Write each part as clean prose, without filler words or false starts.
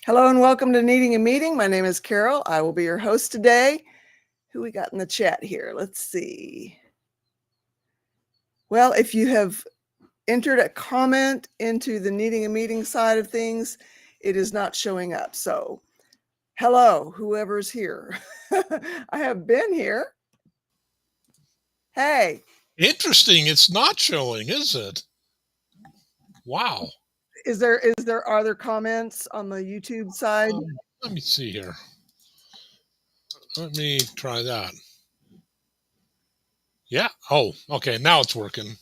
Hello and welcome to Needing a Meeting. My name is Carol. I will be your host today. Who we got in the chat here? Let's see. Well, if you have entered a comment into the Needing a Meeting side of things, it is not showing up. So, hello, whoever's here. I have been here. Hey. Interesting. It's not showing, is it? Wow. Are there comments on the YouTube side? Let me see here. Let me try that. Yeah. Oh, okay. Now it's working.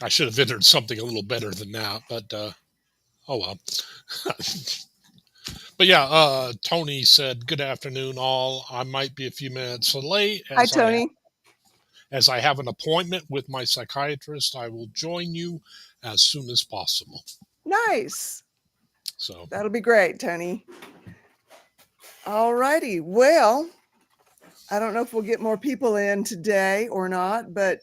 I should have entered something a little better than that, but oh well. But yeah, Tony said, "Good afternoon, all. I might be a few minutes late Hi, Tony. as I have an appointment with my psychiatrist. I will join you as soon as possible." Nice. So That'll be great, Tony. All righty. Well, I don't know if we'll get more people in today or not, but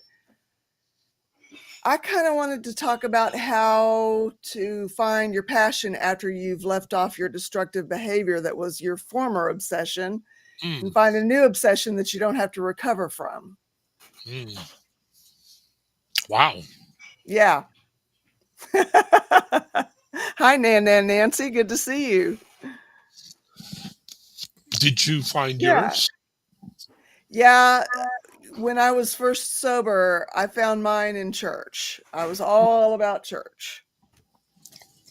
I kind of wanted to talk about how to find your passion after you've left off your destructive behavior that was your former obsession and find a new obsession that you don't have to recover from. Wow. Yeah. Hi, Nancy. Good to see you. Did you find yours? Yeah. When I was first sober, I found mine in church. I was all about church,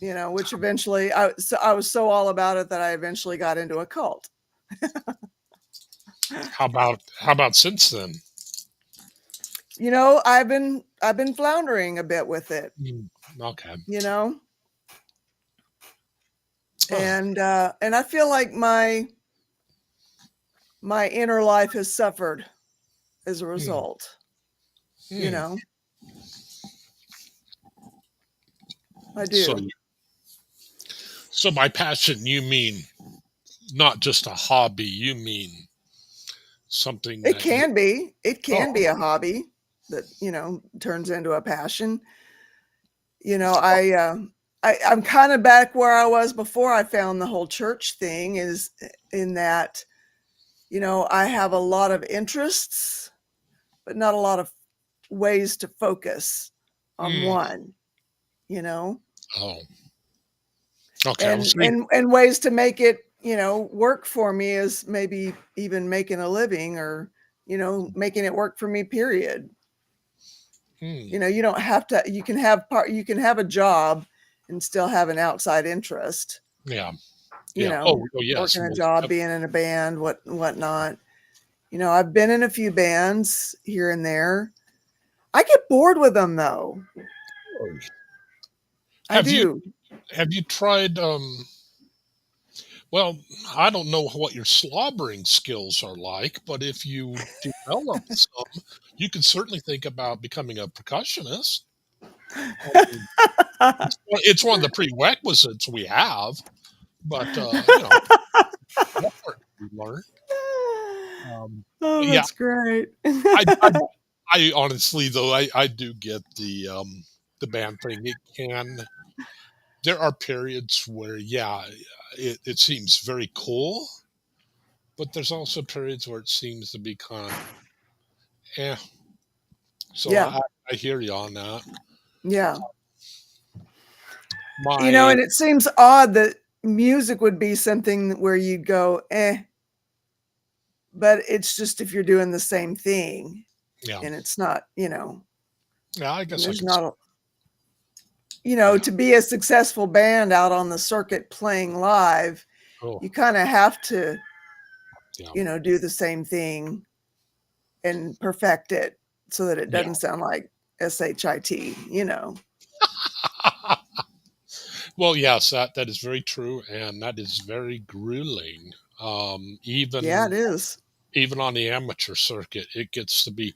which eventually I was so all about it that I eventually got into a cult. How about since then? I've been floundering a bit with it. Okay. And I feel like my inner life has suffered as a result. I do. So by passion, you mean not just a hobby. You mean something It can be. It can be a hobby that turns into a passion. I'm kind of back where I was before I found the whole church thing, is in that I have a lot of interests, but not a lot of ways to focus on one. Oh. Okay. And ways to make it work for me is maybe even making a living, or making it work for me, period. You don't have to, you can have a job and still have an outside interest. Yeah. Working a job, being in a band, whatnot. I've been in a few bands here and there. I get bored with them though. Have you tried well, I don't know what your slobbering skills are like, but if you develop some, you could certainly think about becoming a percussionist. It's one of the prerequisites we have, but that's where we learn. That's great. I honestly, though, I do get the band thing. There are periods where, yeah, it seems very cool, but there's also periods where it seems to be kind of, So yeah. I hear you on that. Yeah. And it seems odd that music would be something where you'd go, but it's just if you're doing the same thing. Yeah. And it's not, Yeah, I guess there's not to be a successful band out on the circuit playing live, you kind of have to, do the same thing and perfect it so that it doesn't sound like SHIT, Well, yes, that is very true, and that is very grueling. Even it is. Even on the amateur circuit, it gets to be.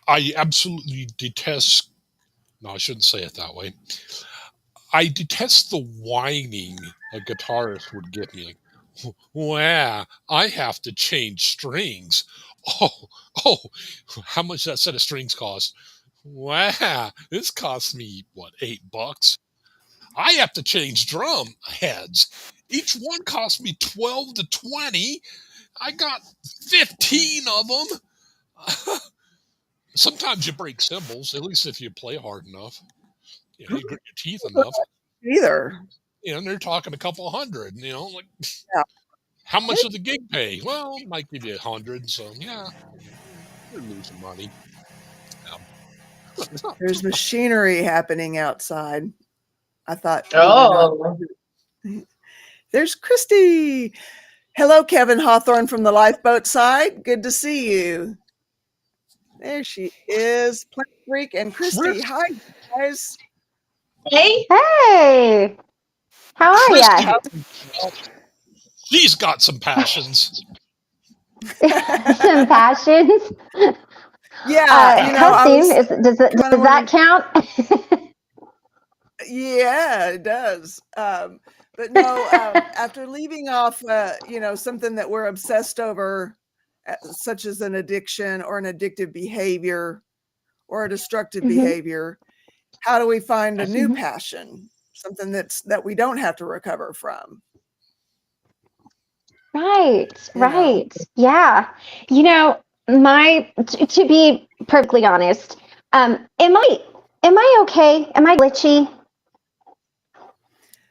I absolutely detest. No, I shouldn't say it that way. I detest the whining a guitarist would give me. Like, wow, I have to change strings. Oh, how much that set of strings cost? Wow, this cost me what, $8? I have to change drum heads. Each one cost me 12 to 20. I got 15 of them. Sometimes you break cymbals, at least if you play hard enough. You grit your teeth enough. Either. And they're talking a couple hundred, like Yeah. how much did the gig pay? Well, it might give you 100, so yeah, you're losing money. There's machinery happening outside. I thought we were not. Oh, There's Christy. Hello, Kevin Hawthorne from the lifeboat side. Good to see you. There she is. Plant Freak and Christy. Hi, guys. hey. Hey, how are Christy, ya? she's got some passions. Some passions. Yeah, I Cussing was does kind of that count? Yeah, it does. But no, after leaving off, something that we're obsessed over, such as an addiction or an addictive behavior or a destructive behavior, how do we find a new passion, something that we don't have to recover from? Right, You know? right. Yeah. To be perfectly honest, am I okay? Am I glitchy?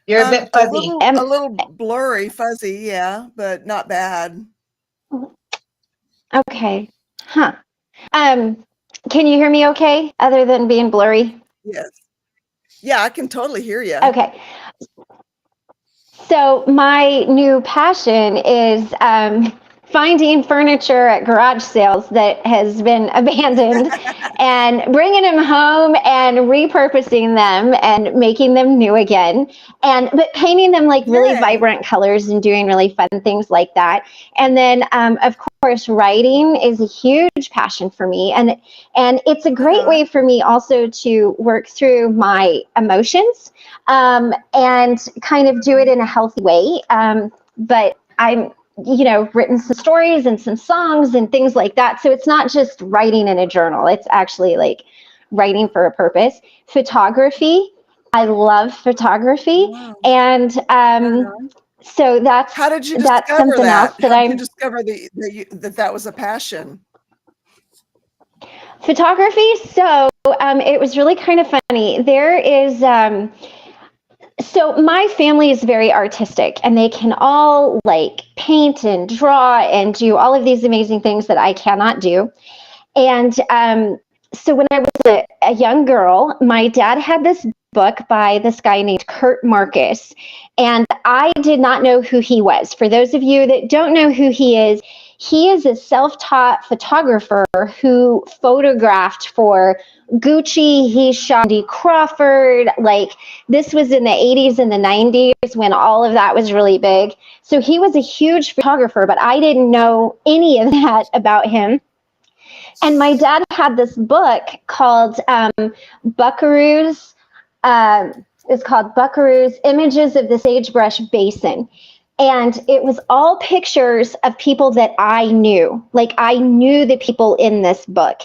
You're a bit A fuzzy. little blurry, fuzzy, yeah, but not bad. Okay. Huh. Can you hear me okay, other than being blurry? Yes. Yeah, I can totally hear you. Okay. So my new passion is finding furniture at garage sales that has been abandoned and bringing them home and repurposing them and making them new again, but painting them like really vibrant colors and doing really fun things like that. And then of course writing is a huge passion for me, and it's a great way for me also to work through my emotions and kind of do it in a healthy way. But I'm written some stories and some songs and things like that. So it's not just writing in a journal. It's actually like writing for a purpose. Photography. I love photography. Wow. And so that's how did you that's discover something that? else that How did you discover that was a passion? Photography. So it was really kind of funny. There is so my family is very artistic, and they can all like paint and draw and do all of these amazing things that I cannot do. And so when I was a young girl, my dad had this book by this guy named Kurt Marcus, and I did not know who he was. For those of you that don't know who he is a self-taught photographer who photographed for Gucci. He shot Cindy Crawford. Like, this was in the 80s and the 90s when all of that was really big. So he was a huge photographer, but I didn't know any of that about him. And my dad had this book called Buckaroo's. It's called Buckaroo's Images of the Sagebrush Basin. And it was all pictures of people that I knew. Like, I knew the people in this book.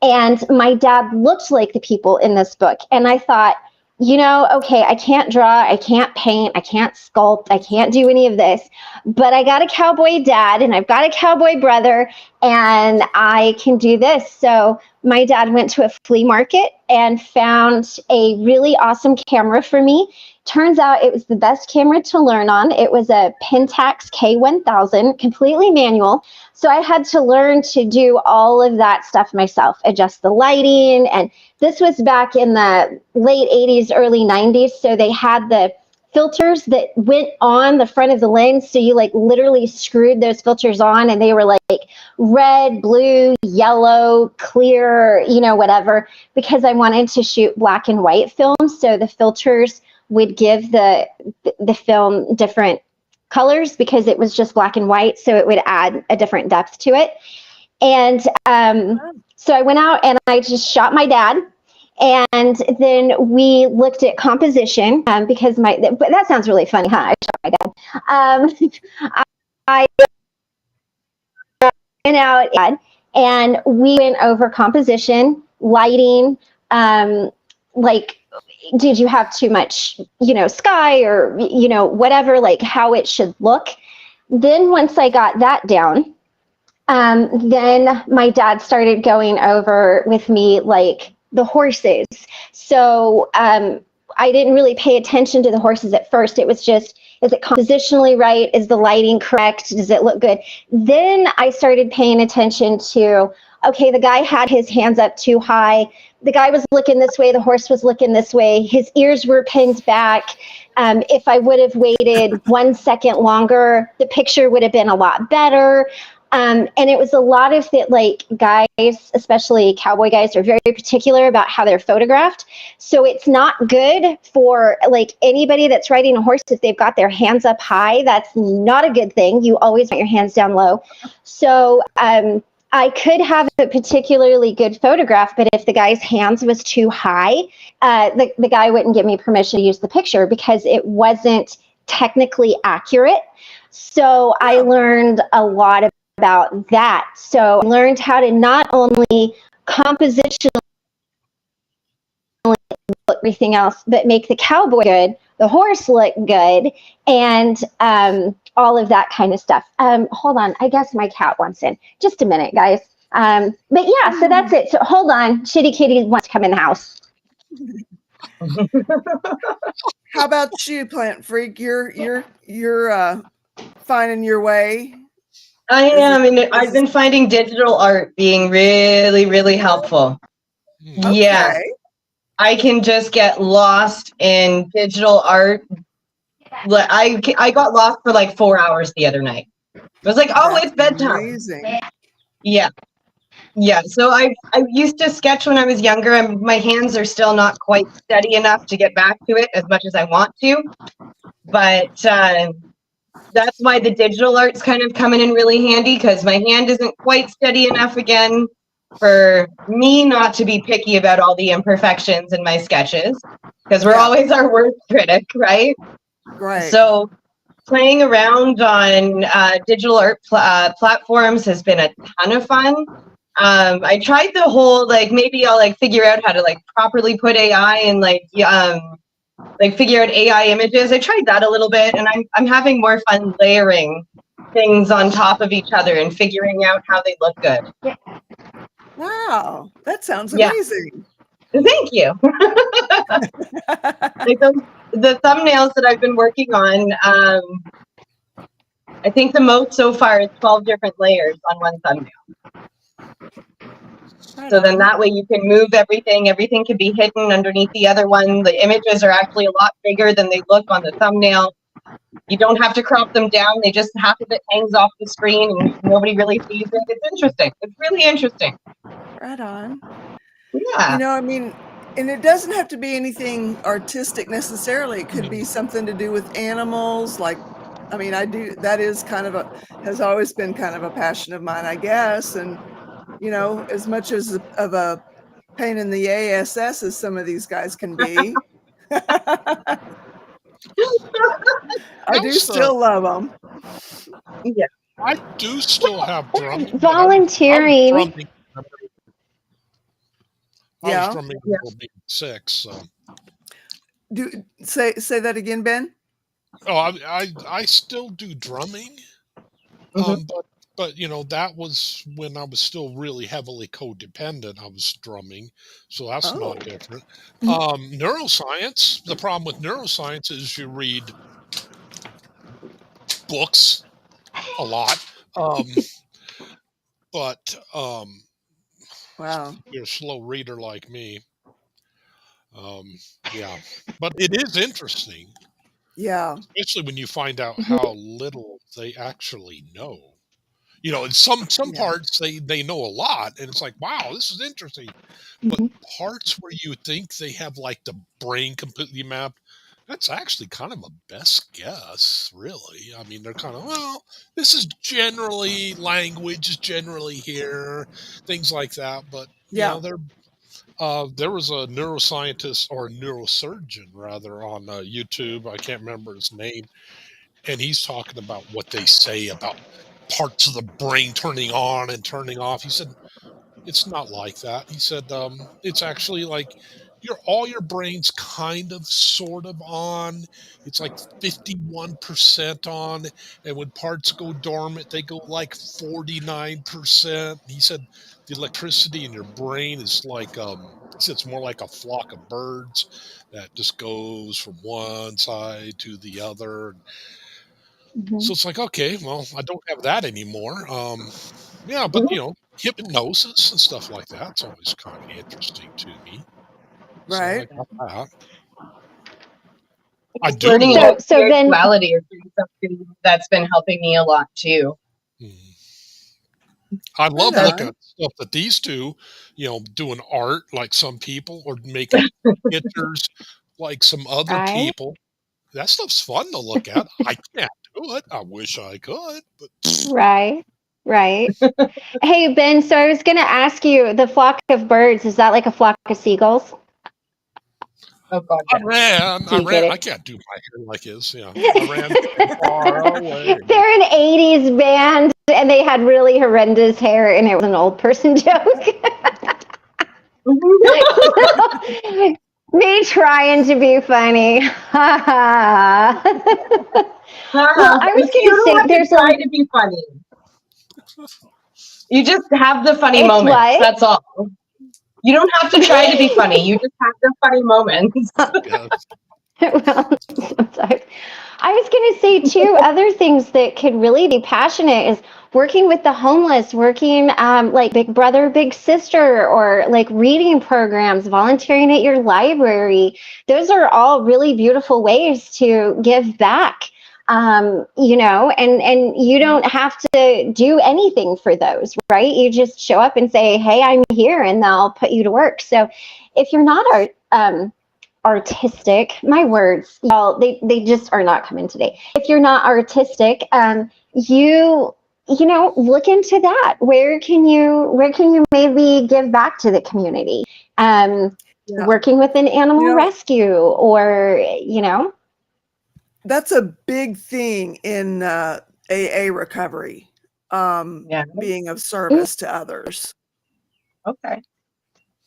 And my dad looked like the people in this book. And I thought, okay, I can't draw, I can't paint, I can't sculpt, I can't do any of this. But I got a cowboy dad and I've got a cowboy brother, and I can do this. So my dad went to a flea market and found a really awesome camera for me. Turns out it was the best camera to learn on. It was a Pentax K1000, completely manual. So I had to learn to do all of that stuff myself, adjust the lighting. And this was back in the late 80s, early 90s. So they had the filters that went on the front of the lens. So you like literally screwed those filters on, and they were like red, blue, yellow, clear, whatever, because I wanted to shoot black and white films. So the filters would give the film different colors because it was just black and white. So it would add a different depth to it. And so I went out and I just shot my dad. And then we looked at composition because but that sounds really funny, huh? I shot my dad. I went out and we went over composition, lighting, like, did you have too much, sky or, whatever, like how it should look. Then once I got that down, then my dad started going over with me like the horses. So I didn't really pay attention to the horses at first. It was just, is it compositionally right? Is the lighting correct? Does it look good? Then I started paying attention to, okay, the guy had his hands up too high. The guy was looking this way. The horse was looking this way. His ears were pinned back. If I would have waited 1 second longer, the picture would have been a lot better. And it was a lot of it, like guys, especially cowboy guys, are very particular about how they're photographed. So it's not good for like anybody that's riding a horse if they've got their hands up high. That's not a good thing. You always want your hands down low. So I could have a particularly good photograph, but if the guy's hands was too high, the guy wouldn't give me permission to use the picture because it wasn't technically accurate. So I learned a lot about that. So I learned how to not only compositionally look everything else, but make the cowboy good, the horse look good, and all of that kind of stuff. Hold on, I guess my cat wants in. Just a minute, guys. But yeah, so that's it. So hold on, Shitty Kitty wants to come in the house. How about you, Plant Freak? You're finding your way. I am, and I've been finding digital art being really, really helpful. Okay. Yeah, I can just get lost in digital art. I got lost for like 4 hours the other night. I was like, oh, it's bedtime. Amazing. Yeah. So I used to sketch when I was younger, and my hands are still not quite steady enough to get back to it as much as I want to. But that's why the digital art's kind of coming in really handy, because my hand isn't quite steady enough again for me not to be picky about all the imperfections in my sketches, because we're always our worst critic, right? Right. So playing around on digital art platforms has been a ton of fun. I tried the whole, like, maybe I'll like figure out how to like properly put AI and like figure out AI images. I tried that a little bit, and I'm having more fun layering things on top of each other and figuring out how they look good. Wow, that sounds amazing. Thank you. Like the thumbnails that I've been working on, I think the most so far is 12 different layers on one thumbnail. So then that way you can move everything. Everything can be hidden underneath the other one. The images are actually a lot bigger than they look on the thumbnail. You don't have to crop them down. They just, half of it hangs off the screen and nobody really sees it. It's interesting. It's really interesting. Right on. Yeah. You know, I mean, and it doesn't have to be anything artistic necessarily. It could be something to do with animals. Like, I mean, that is kind of has always been kind of a passion of mine, I guess. And, you know, as much of a pain in the ass as some of these guys can be, I do still love them. Yeah. I do still have drumming. Volunteering. I was drumming before being 6. So. Say that again, Ben. Oh, I still do drumming, but you know, that was when I was still really heavily codependent. I was drumming, so that's not different. Neuroscience. The problem with neuroscience is you read books a lot, but wow, you're a slow reader like me. Yeah, but it is interesting. Yeah. Especially when you find out how little they actually know. You know, in some parts they know a lot, and it's like, wow, this is interesting. But parts where you think they have like the brain completely mapped, that's actually kind of a best guess, really. I mean, they're kind of, well, this is generally language, generally here, things like that. But you know, there was a neuroscientist or a neurosurgeon rather on YouTube. I can't remember his name, and he's talking about what they say about parts of the brain turning on and turning off. He said it's not like that. He said it's actually like all your brain's kind of sort of on. It's like 51% on, and when parts go dormant, they go like 49%. He said the electricity in your brain is like he said it's more like a flock of birds that just goes from one side to the other. Mhm. So it's like, okay, well, I don't have that anymore. Yeah, but Mhm. hypnosis and stuff like that's always kind of interesting to me. So I Right. got that. I do Learning love. about So then, spirituality has been something that's been helping me a lot too. Mm. I Right love looking on. at stuff that these do, doing art like some people or making pictures like some other right, people. That stuff's fun to look at. I can't do it. I wish I could, but right, right. Hey, Ben, so I was going to ask you, the flock of birds, is that like a flock of seagulls? Oh God, I yeah. ran. Do I you get ran. I it? can't do my hair like his. Yeah, I ran so far away. They're an 80s band and they had really horrendous hair and it was an old person joke. Me trying to be funny. Well, I was going to You don't say have to there's try a, to be funny. You just have the funny it's moments. what? That's all. You don't have to try to be funny. You just have the funny moments. Yes. Well, sometimes. I was going to say too, other things that could really be passionate is working with the homeless, working like Big Brother, Big Sister, or like reading programs, volunteering at your library. Those are all really beautiful ways to give back. And you don't have to do anything for those, right? You just show up and say, "Hey, I'm here," and they'll put you to work. So, if you're not artistic, my words, y'all, they just are not coming today. If you're not artistic, look into that. Where can you maybe give back to the community? Yeah. Working with an You animal know, rescue, or that's a big thing in AA recovery, Yeah. being of service to others. Okay.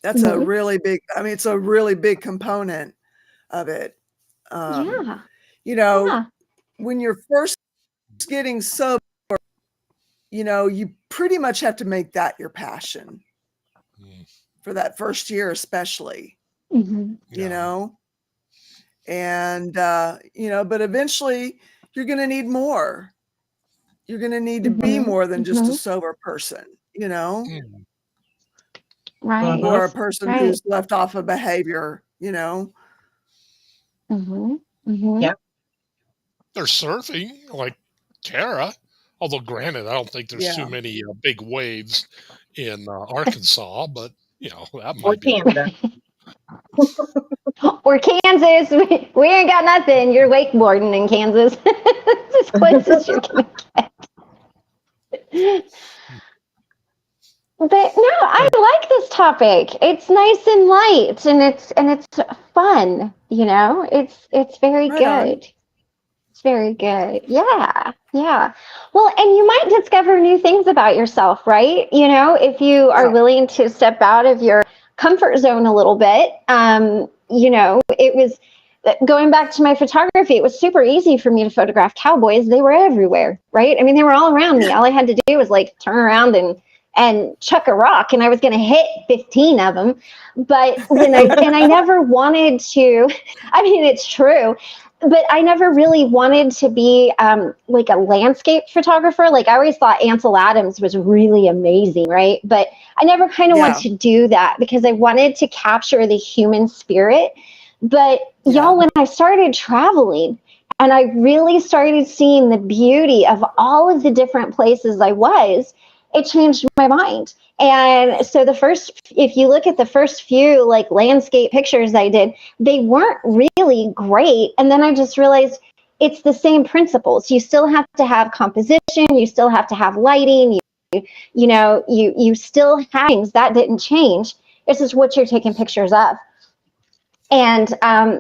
That's a Mhm. really big, I mean, it's a really big component of it. Yeah, You know, yeah. when you're first getting sober, you pretty much have to make that your passion Mm, for that first year, especially, Mm-hmm. you yeah. know, and, but eventually you're going to need more. You're going to need to be Mm-hmm. more than just a Mm-hmm. sober person, Mm, Right, Mm-hmm. or a person right. who's left off a behavior. Mm-hmm. Mm-hmm. Yep. they're surfing like Tara. Although, granted, I don't think there's too Yeah. many big waves in Arkansas, but that Or might be a Canada. Or Kansas, we ain't got nothing. You're wakeboarding in Kansas. It's as close as you're gonna get. But no, I like this topic. It's nice and light, and it's fun. It's very Right on. good. It's very good. Yeah, yeah. Well, and you might discover new things about yourself, right? If you are Yeah. willing to step out of your comfort zone a little bit. It was going back to my photography. It was super easy for me to photograph cowboys. They were everywhere, right? I mean, they were all around me. All I had to do was like turn around and chuck a rock, and I was going to hit 15 of them. But I never wanted to. I mean, it's true, but I never really wanted to be like a landscape photographer. Like I always thought Ansel Adams was really amazing, right? But I never kind of wanted Yeah. to do that because I wanted to capture the human spirit. But Yeah. y'all, when I started traveling and I really started seeing the beauty of all of the different places I was, it changed my mind. And so if you look at the first few like landscape pictures I did, they weren't really great. And then I just realized it's the same principles. You still have to have composition, you still have to have lighting, you still have things that didn't change. It's just what you're taking pictures of. And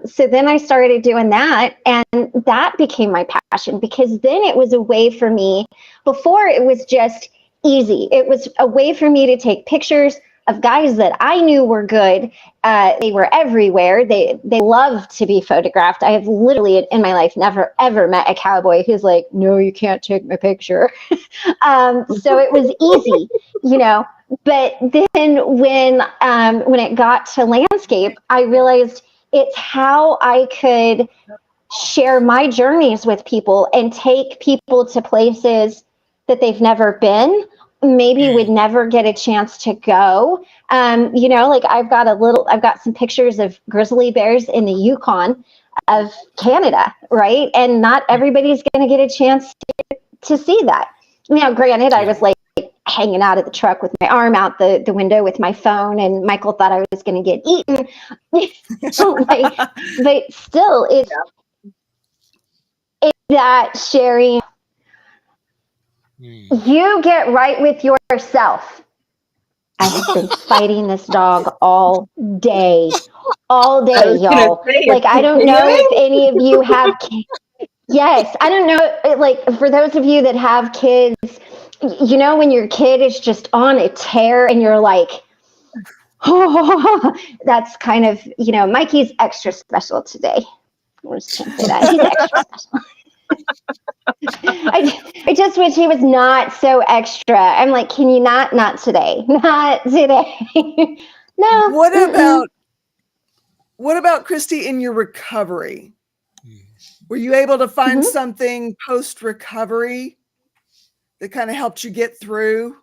so then I started doing that, and that became my passion because then it was a way for me. Before it was just easy. It was a way for me to take pictures, of guys that I knew were good. They were everywhere. They loved to be photographed. I have literally in my life never ever met a cowboy who's like, no, you can't take my picture. So it was easy, you know. But then when it got to landscape, I realized it's how I could share my journeys with people and take people to places that they've never been, maybe would never get a chance to go. You know, like I've got some pictures of grizzly bears in the Yukon of Canada, right? And not everybody's going to get a chance to see that. Now, granted, I was like hanging out of the truck with my arm out the window with my phone, and Michael thought I was going to get eaten. But still, it's that sharing. You get right with yourself. I have been fighting this dog all day, y'all. Like, I don't know if any of you have kids. Yes, I don't know. Like, for those of you that have kids, you know, when your kid is just on a tear and you're like, oh, that's kind of, you know, Mikey's extra special today. I just can't say that. He's extra special. I just wish he was not so extra. I'm like, can you not today? Not today. No. What about Christy in your recovery? Were you able to find something post recovery that kind of helped you get through?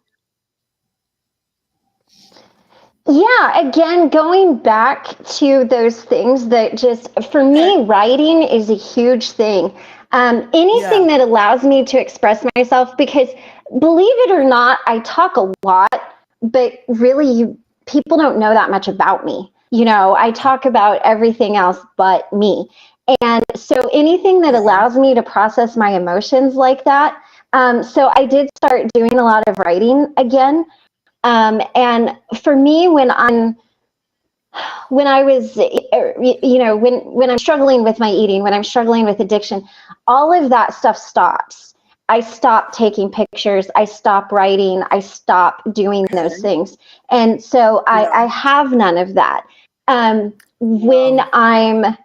Yeah, again, going back to those things that just, for me, writing is a huge thing. Anything that allows me to express myself, because believe it or not, I talk a lot, but really people don't know that much about me. You know, I talk about everything else but me. And so anything that allows me to process my emotions like that. So I did start doing a lot of writing again. And for me, when I was, you know, when I'm struggling with my eating, when I'm struggling with addiction, all of that stuff stops. I stop taking pictures. I stop writing. I stop doing those things. And so I have none of that. When I'm,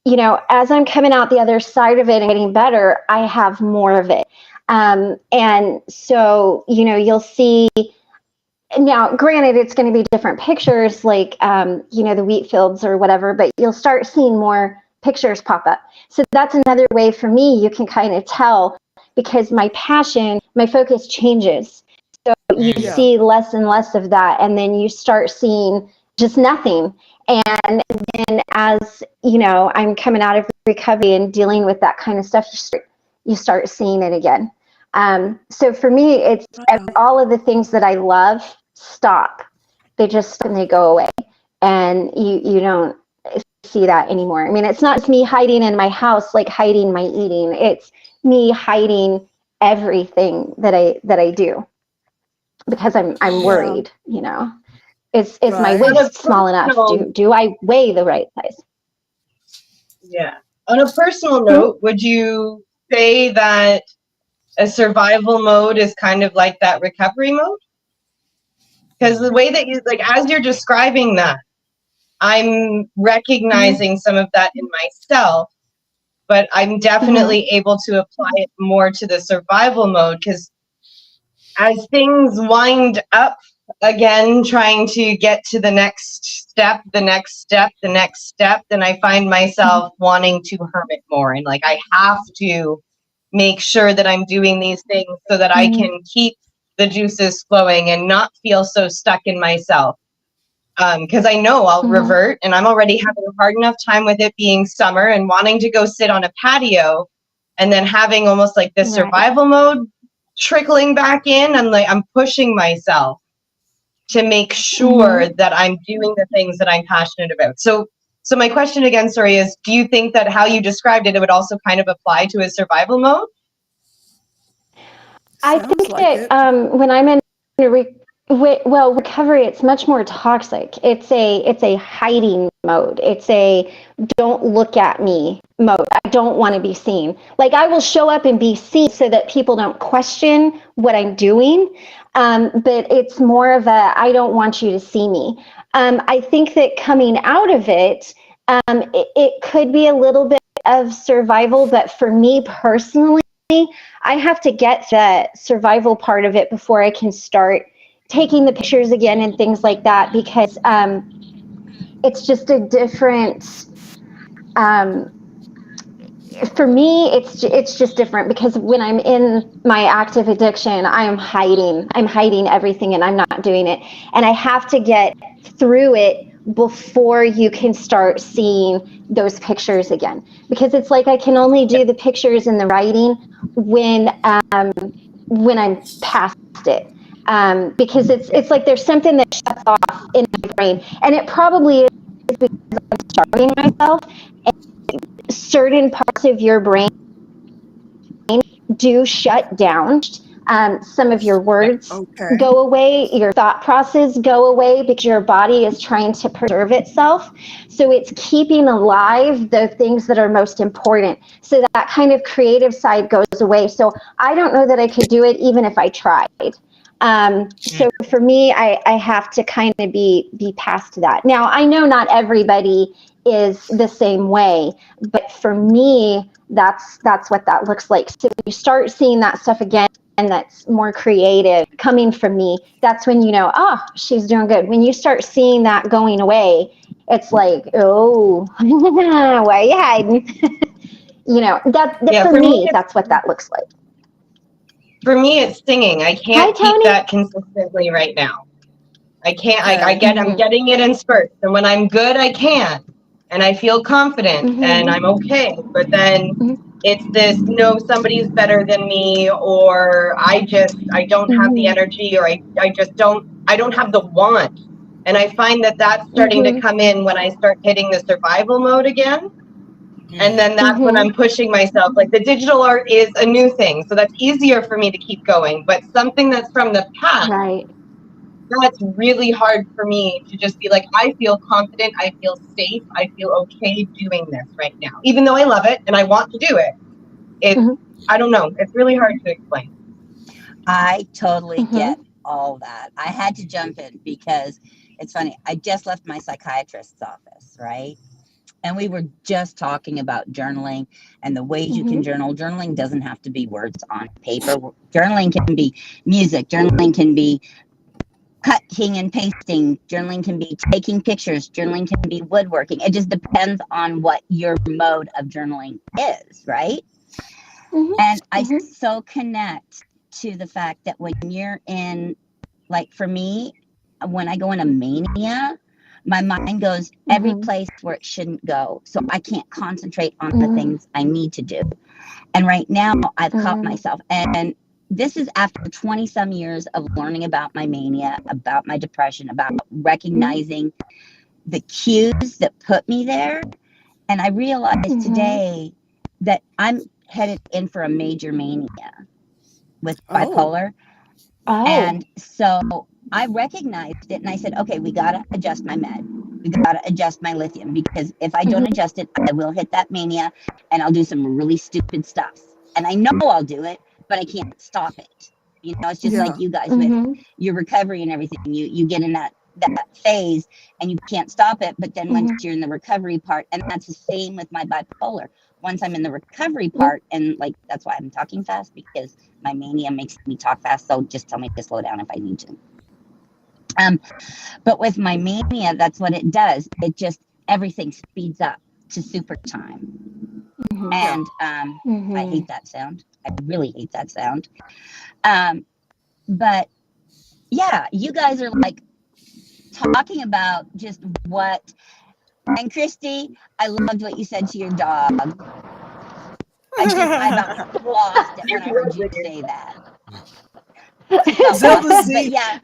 you know, as I'm coming out the other side of it and getting better, I have more of it. And so, you know, you'll see. Now, granted, it's going to be different pictures, like, you know, the wheat fields or whatever, but you'll start seeing more pictures pop up. So that's another way for me, you can kind of tell, because my passion, my focus changes. So you see less and less of that, and then you start seeing just nothing. And then as, you know, I'm coming out of recovery and dealing with that kind of stuff, you start seeing it again. So for me, it's all of the things that I love stop. They just, and they go away, and you don't see that anymore. I mean, it's not just me hiding in my house, like hiding my eating. It's me hiding everything that I do, because I'm worried, you know. Is my waist small enough? Do I weigh the right size? Yeah. On a personal note, would you say that a survival mode is kind of like that recovery mode? Because the way that you, like, as you're describing that, I'm recognizing some of that in myself, but I'm definitely able to apply it more to the survival mode, because as things wind up again, trying to get to the next step, then I find myself wanting to hermit more, and like, I have to make sure that I'm doing these things so that I can keep the juices flowing and not feel so stuck in myself. Because I know I'll revert, and I'm already having a hard enough time with it being summer and wanting to go sit on a patio, and then having almost like this survival mode trickling back in. I'm pushing myself to make sure that I'm doing the things that I'm passionate about. So my question again, sorry, is, do you think that how you described it, it would also kind of apply to a survival mode? I think that when I'm in recovery, it's much more toxic. It's a hiding mode. It's a don't look at me mode. I don't want to be seen. Like, I will show up and be seen so that people don't question what I'm doing. But it's more of a, I don't want you to see me. I think that coming out of it, it could be a little bit of survival, but for me personally, I have to get the survival part of it before I can start taking the pictures again and things like that, because it's just a different, for me, it's just different, because when I'm in my active addiction, I'm hiding everything, and I'm not doing it. And I have to get through it before you can start seeing those pictures again, because it's like I can only do the pictures and the writing when I'm past it. Because it's like there's something that shuts off in my brain, and it probably is because I'm starving myself. Certain parts of your brain do shut down. Some of your words Okay. go away, your thought process go away, because your body is trying to preserve itself. So it's keeping alive the things that are most important. So that kind of creative side goes away. So I don't know that I could do it even if I tried. So for me, I have to kind of be past that. Now, I know not everybody is the same way, but for me, that's what that looks like. So when you start seeing that stuff again, and that's more creative coming from me, that's when you know, oh, she's doing good. When you start seeing that going away, it's like, oh, why are you hiding? For me, that's what that looks like. For me, it's singing. I can't keep that consistently right now. I can't. I'm getting it in spurts, and when I'm good, I can, and I feel confident, and I'm okay. But then it's this: no, somebody's better than me, or I don't have the energy, or I don't have the want. And I find that that's starting to come in when I start hitting the survival mode again. And then that's when I'm pushing myself. Like, the digital art is a new thing, so that's easier for me to keep going. But something that's from the past, that's really hard for me to just be like, I feel confident, I feel safe, I feel okay doing this right now. Even though I love it and I want to do it. I don't know. It's really hard to explain. I totally get all that. I had to jump in because it's funny. I just left my psychiatrist's office, right? And we were just talking about journaling and the ways you can journal. Journaling doesn't have to be words on paper. Journaling can be music. Journaling can be cutting and pasting. Journaling can be taking pictures. Journaling can be woodworking. It just depends on what your mode of journaling is, right? And I so connect to the fact that when you're in, like for me, when I go in a mania, my mind goes every place where it shouldn't go. So I can't concentrate on the things I need to do. And right now I've caught myself. And this is after 20 some years of learning about my mania, about my depression, about recognizing the cues that put me there. And I realized today that I'm headed in for a major mania with bipolar. And so I recognized it and I said, okay, we got to adjust my med. We got to adjust my lithium, because if I don't adjust it, I will hit that mania and I'll do some really stupid stuff. And I know I'll do it, but I can't stop it. You know, it's just like you guys with your recovery and everything. You get in that phase and you can't stop it. But then once you're in the recovery part, and that's the same with my bipolar. Once I'm in the recovery part, and like, that's why I'm talking fast, because my mania makes me talk fast. So just tell me to slow down if I need to. But with my mania, that's what it does. It just, everything speeds up to super time. And I hate that sound. I really hate that sound. But yeah, you guys are like talking about just what. And Christy, I loved what you said to your dog. I about lost it when I heard you say that. Zelda Z. Yeah.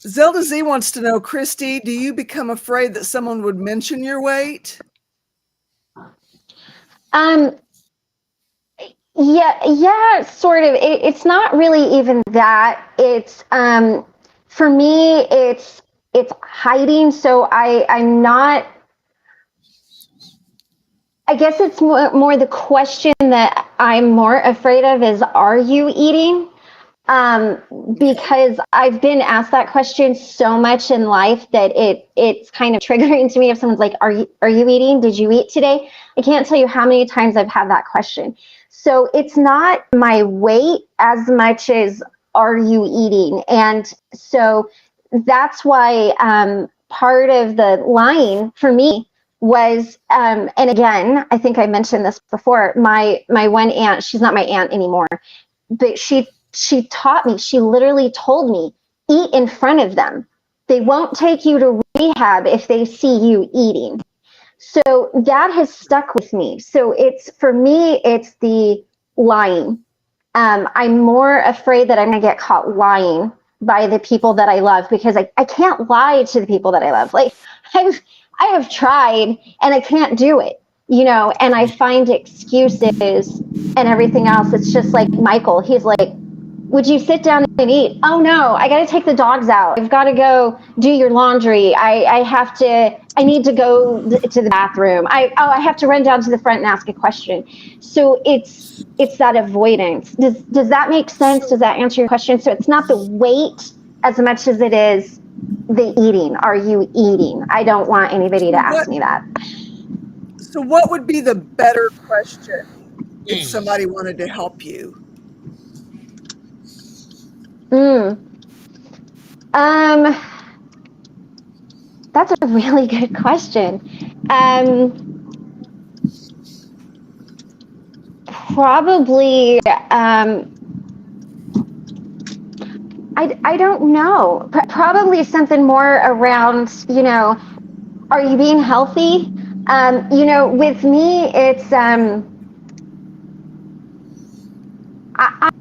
Zelda Z wants to know, Christy, do you become afraid that someone would mention your weight? Yeah, sort of. It's not really even that. It's for me, it's hiding. So I'm not. I guess it's more the question that I'm more afraid of is, are you eating? Because I've been asked that question so much in life that it's kind of triggering to me if someone's like, are you eating? Did you eat today? I can't tell you how many times I've had that question. So it's not my weight as much as, are you eating? And so that's why part of the lying for me was, and again, I think I mentioned this before, my one aunt, she's not my aunt anymore, but she taught me, she literally told me, eat in front of them. They won't take you to rehab if they see you eating. So that has stuck with me. So for me, it's the lying. I'm more afraid that I'm going to get caught lying by the people that I love, because I can't lie to the people that I love. Like I have tried and I can't do it, and I find excuses and everything else. It's just like Michael, he's like, would you sit down and eat? Oh no, I got to take the dogs out. I've got to go do your laundry. I need to go to the bathroom. I have to run down to the front and ask a question. So it's that avoidance. Does that make sense? Does that answer your question? So it's not the weight as much as it is the eating. Are you eating? I don't want anybody to ask me that. So what would be the better question if somebody wanted to help you? That's a really good question. Probably, I don't know. Probably something more around, are you being healthy? With me, it's,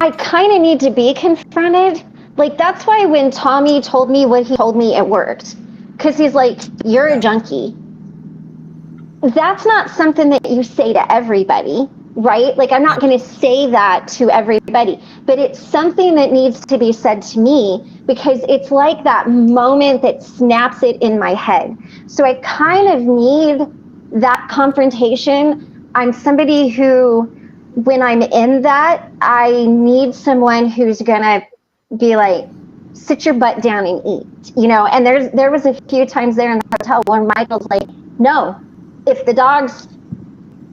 I kind of need to be confronted. Like, that's why when Tommy told me what he told me, it worked. Because he's like, you're a junkie. That's not something that you say to everybody, right? Like, I'm not going to say that to everybody, but it's something that needs to be said to me, because it's like that moment that snaps it in my head. So I kind of need that confrontation. I'm somebody who, when I'm in that, I need someone who's going to be like, sit your butt down and eat, and there was a few times there in the hotel where Michael's like, no, if the dogs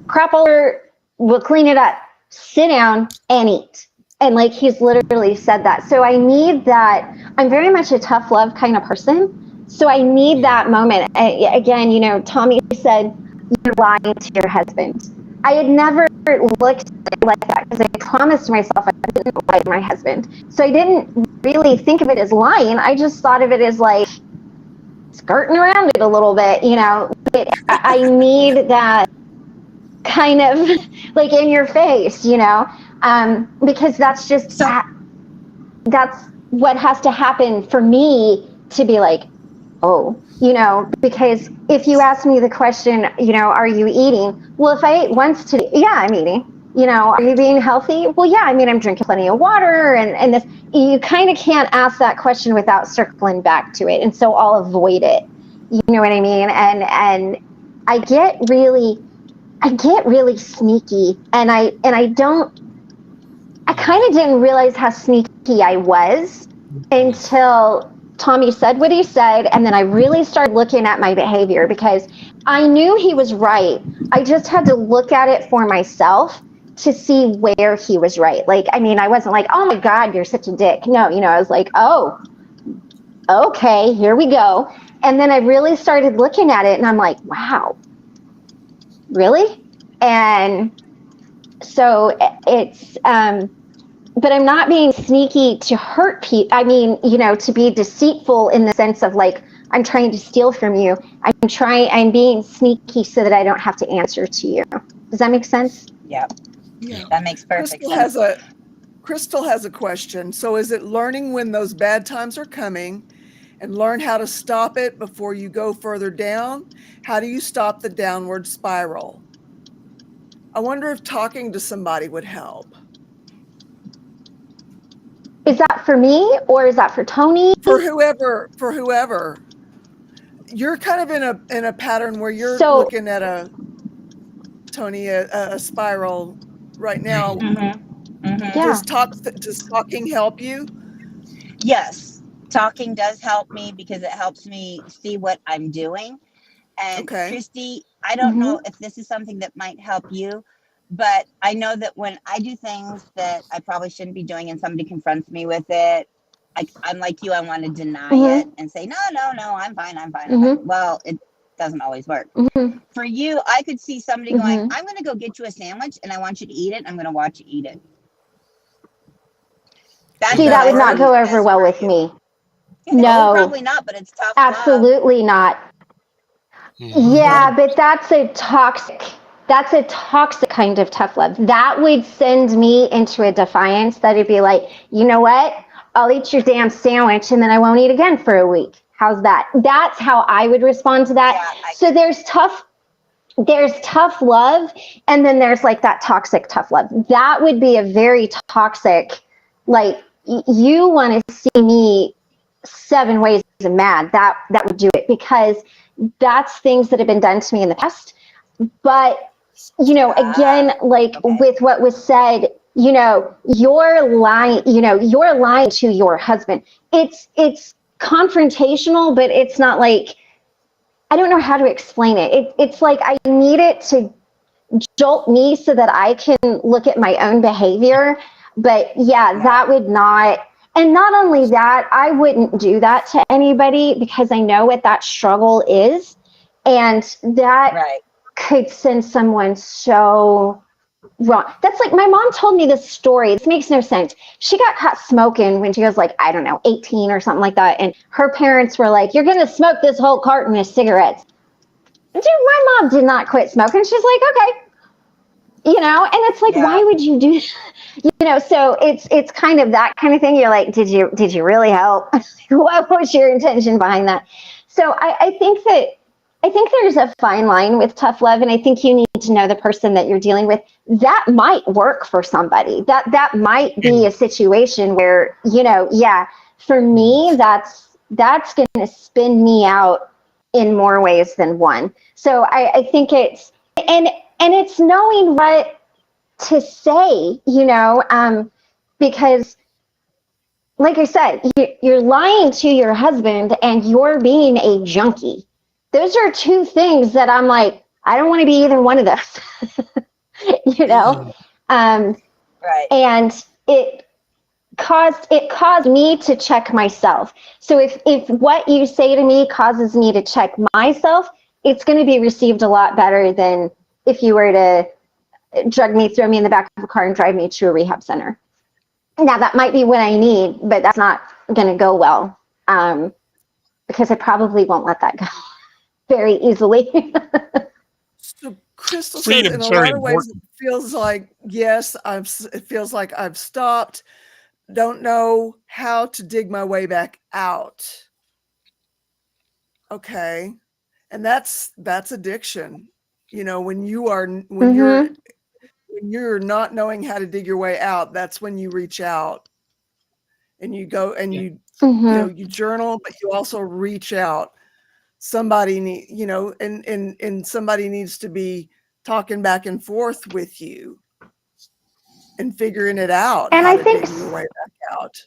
crap all over, we'll clean it up, sit down and eat. And like, he's literally said that. So I need that. I'm very much a tough love kind of person. So I need that moment. Again, Tommy said, you're lying to your husband. I had never looked at it like that, because I promised myself I didn't lie to my husband. So I didn't really think of it as lying. I just thought of it as like skirting around it a little bit, I need that kind of like in your face, because that's just, that's what has to happen for me to be like, oh, because if you ask me the question, are you eating? Well, if I ate once today, yeah, I'm eating. Are you being healthy? Well, yeah, I'm drinking plenty of water and this. You kind of can't ask that question without circling back to it. And so I'll avoid it. You know what I mean? And I get really sneaky, and I kind of didn't realize how sneaky I was until Tommy said what he said, and then I really started looking at my behavior, because I knew he was right. I just had to look at it for myself to see where he was right. Like, I wasn't like, oh my God, you're such a dick. No, I was like, oh, okay, here we go. And then I really started looking at it, and I'm like, wow, really? And so it's, but I'm not being sneaky to hurt people. To be deceitful in the sense of like, I'm trying to steal from you. I'm being sneaky so that I don't have to answer to you. Does that make sense? Yeah. That makes perfect sense. sense. Crystal has a question. So is it learning when those bad times are coming and learn how to stop it before you go further down? How do you stop the downward spiral? I wonder if talking to somebody would help. Is that for me or is that for Tony? For whoever. You're kind of in a pattern where you're looking at Tony, a spiral right now. Yeah. Does talking help you? Yes, talking does help me because it helps me see what I'm doing. And Okay. Christy, I don't know if this is something that might help you, but I know that when I do things that I probably shouldn't be doing and somebody confronts me with it, I'm like you, I want to deny it and say, no, I'm fine, I'm fine, I'm fine. Well, it doesn't always work. For you, I could see somebody going, I'm going to go get you a sandwich and I want you to eat it. I'm going to watch you eat it. That's See, what that I would not see go over as well for with you. me. Oh, No, probably not, but it's tough love. absolutely not. Yeah, but that's a toxic kind of tough love. That would send me into a defiance that'd be like, you know what? I'll eat your damn sandwich and then I won't eat again for a week. How's that? That's how I would respond to that. Yeah, So there's tough love, and then there's like that toxic tough love. That would be a very toxic, like you want to see me 7 ways of mad. That would do it, because that's things that have been done to me in the past. But again, like with what was said, you're lying to your husband. It's confrontational, but it's not like, I don't know how to explain it. It's like I need it to jolt me so that I can look at my own behavior. But yeah, that would not. And not only that, I wouldn't do that to anybody because I know what that struggle is. And that could send someone so wrong. That's like, my mom told me this story. This makes no sense. She got caught smoking when she was like, I don't know, 18 or something like that. And her parents were like, you're going to smoke this whole carton of cigarettes. Dude, my mom did not quit smoking. She's like, okay. And it's like, why would you do that? So it's kind of that kind of thing. You're like, did you really help? What was your intention behind that? So I think there's a fine line with tough love, and I think you need to know the person that you're dealing with. That might work for somebody. That might be a situation where, for me, that's going to spin me out in more ways than one. So I think it's, and it's knowing what to say, because like I said, you're lying to your husband and you're being a junkie. Those are two things that I'm like, I don't want to be either one of those, and it caused me to check myself. So if what you say to me causes me to check myself, it's going to be received a lot better than if you were to drug me, throw me in the back of a car and drive me to a rehab center. Now that might be what I need, but that's not going to go well, because I probably won't let that go very easily. So Crystal says, Freedom's in a very lot of ways, important. it feels like, yes, it feels like I've stopped, don't know how to dig my way back out. Okay. And that's addiction. When you're not knowing how to dig your way out, that's when you reach out and you go and you journal, but you also reach out. Somebody and somebody needs to be talking back and forth with you and figuring it out, And how I to think, dig your way back out.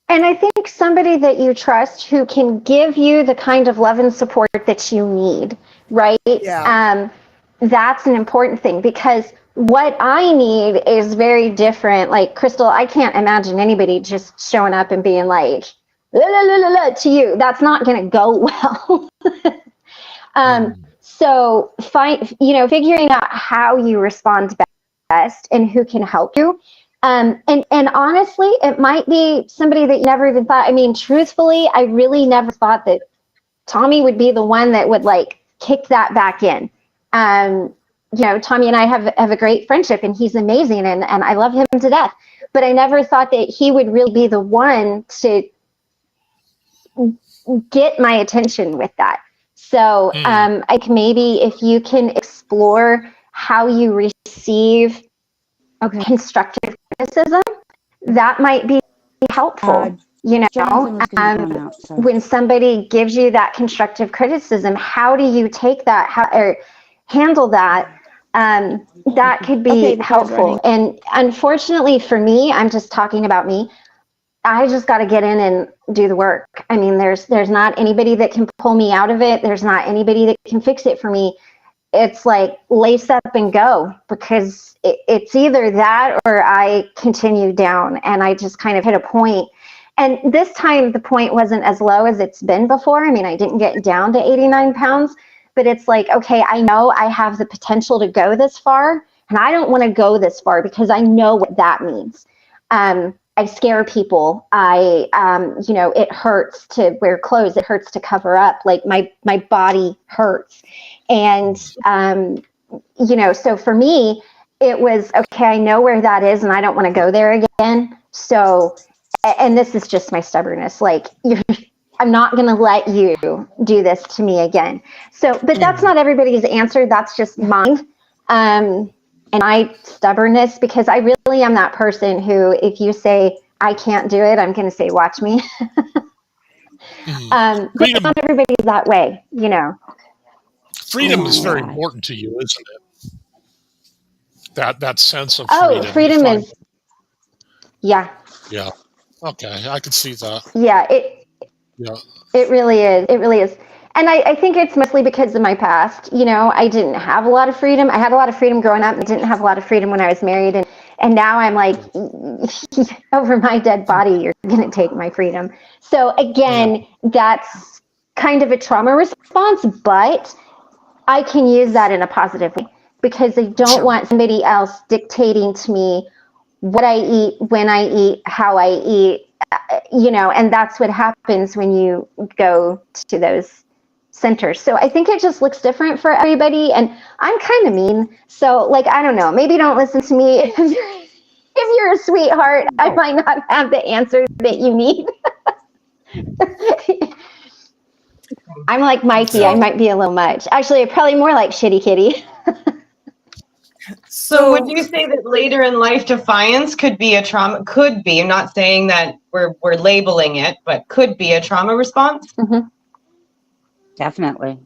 and I think somebody that you trust who can give you the kind of love and support that you need, right? Yeah. That's an important thing, because what I need is very different. Like, Crystal, I can't imagine anybody just showing up and being like, la, la, la, la, la, to you. That's not going to go well. So figuring out how you respond best and who can help you. And honestly, it might be somebody that you never even thought. I mean, truthfully, I really never thought that Tommy would be the one that would like kick that back in. Tommy and I have a great friendship, and he's amazing, and I love him to death. But I never thought that he would really be the one to get my attention with that. So like, maybe if you can explore how you receive constructive criticism, that might be helpful. When somebody gives you that constructive criticism, how do you take that? handle that, that could be Okay, the car's helpful. And unfortunately for me, I'm just talking about me. I just got to get in and do the work. I mean, there's not anybody that can pull me out of it. There's not anybody that can fix it for me. It's like lace up and go, because it's either that or I continue down, and I just kind of hit a point. And this time the point wasn't as low as it's been before. I mean, I didn't get down to 89 pounds, but it's like, okay, I know I have the potential to go this far, and I don't want to go this far because I know what that means. I scare people. It hurts to wear clothes. It hurts to cover up. Like my body hurts. And, so for me, it was, okay, I know where that is and I don't want to go there again. So, and this is just my stubbornness. Like, I'm not going to let you do this to me again. So, but that's not everybody's answer. That's just mine. And my stubbornnness, because I really am that person who, if you say I can't do it, I'm going to say, watch me. But not everybody's that way, Freedom is very important to you, isn't it? That sense of freedom. Oh, freedom is, yeah. Yeah. Okay, I can see that. Yeah, it really is. It really is. And I think it's mostly because of my past. I didn't have a lot of freedom. I had a lot of freedom growing up. I didn't have a lot of freedom when I was married. And now I'm like, over my dead body, you're going to take my freedom. So again, that's kind of a trauma response, but I can use that in a positive way, because I don't want somebody else dictating to me what I eat, when I eat, how I eat, and that's what happens when you go to those centers. So I think it just looks different for everybody, and I'm kind of mean. So I don't know, maybe don't listen to me. If you're a sweetheart, I might not have the answer that you need. I'm like Mikey, I might be a little much. Actually, probably more like Shitty Kitty. So would you say that later in life defiance could be a trauma? Could be. I'm not saying that we're labeling it, but could be a trauma response. Mm-hmm. Definitely.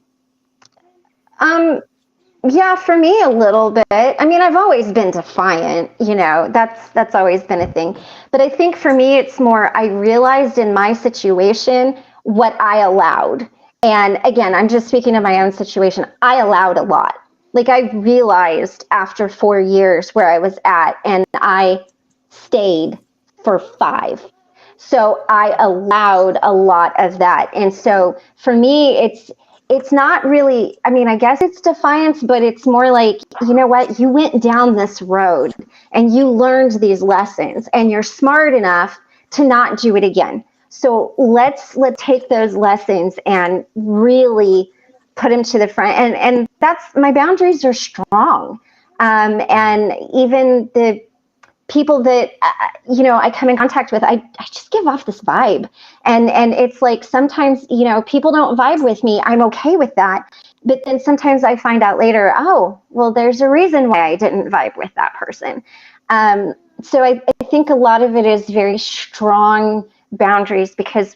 Yeah, for me a little bit. I mean, I've always been defiant, that's always been a thing. But I think for me, it's more, I realized in my situation what I allowed. And again, I'm just speaking of my own situation. I allowed a lot. I realized after 4 years where I was at, and I stayed for 5. So I allowed a lot of that. And so for me, it's not really, I mean, I guess it's defiance, but it's more like, you know what, you went down this road and you learned these lessons, and you're smart enough to not do it again. So let's take those lessons and really put them to the front. And that's, my boundaries are strong. And even the people that, I come in contact with, I just give off this vibe. And it's like, sometimes, people don't vibe with me. I'm okay with that. But then sometimes I find out later, oh, well, there's a reason why I didn't vibe with that person. So I think a lot of it is very strong boundaries, because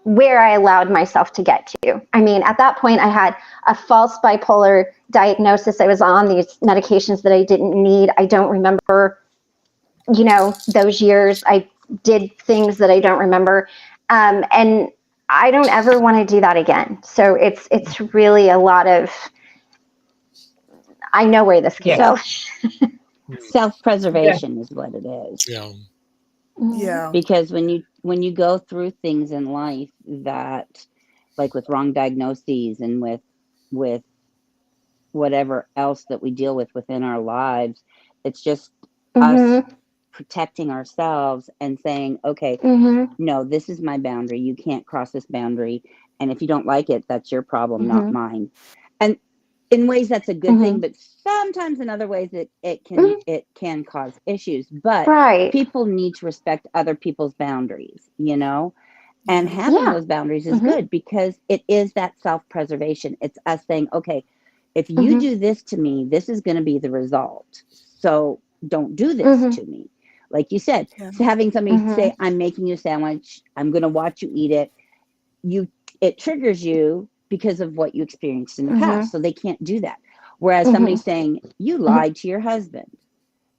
where I allowed myself to get to. I mean, at that point, I had a false bipolar diagnosis. I was on these medications that I didn't need. I don't remember, those years. I did things that I don't remember. And I don't ever want to do that again. So it's really a lot of, I know where this can go. Self-preservation is what it is. Yeah. Yeah. Because when you go through things in life that, like with wrong diagnoses and with whatever else that we deal with within our lives, it's just us protecting ourselves and saying, okay, no, this is my boundary. You can't cross this boundary. And if you don't like it, that's your problem, not mine. And in ways that's a good thing, but sometimes in other ways it can cause issues. But people need to respect other people's boundaries, and having those boundaries is good, because it is that self-preservation. It's us saying, okay, if you do this to me, this is going to be the result. So don't do this to me. Like you said, so having somebody say, I'm making you a sandwich, I'm going to watch you eat it. It triggers you because of what you experienced in the past. So they can't do that. Whereas somebody saying, you lied to your husband,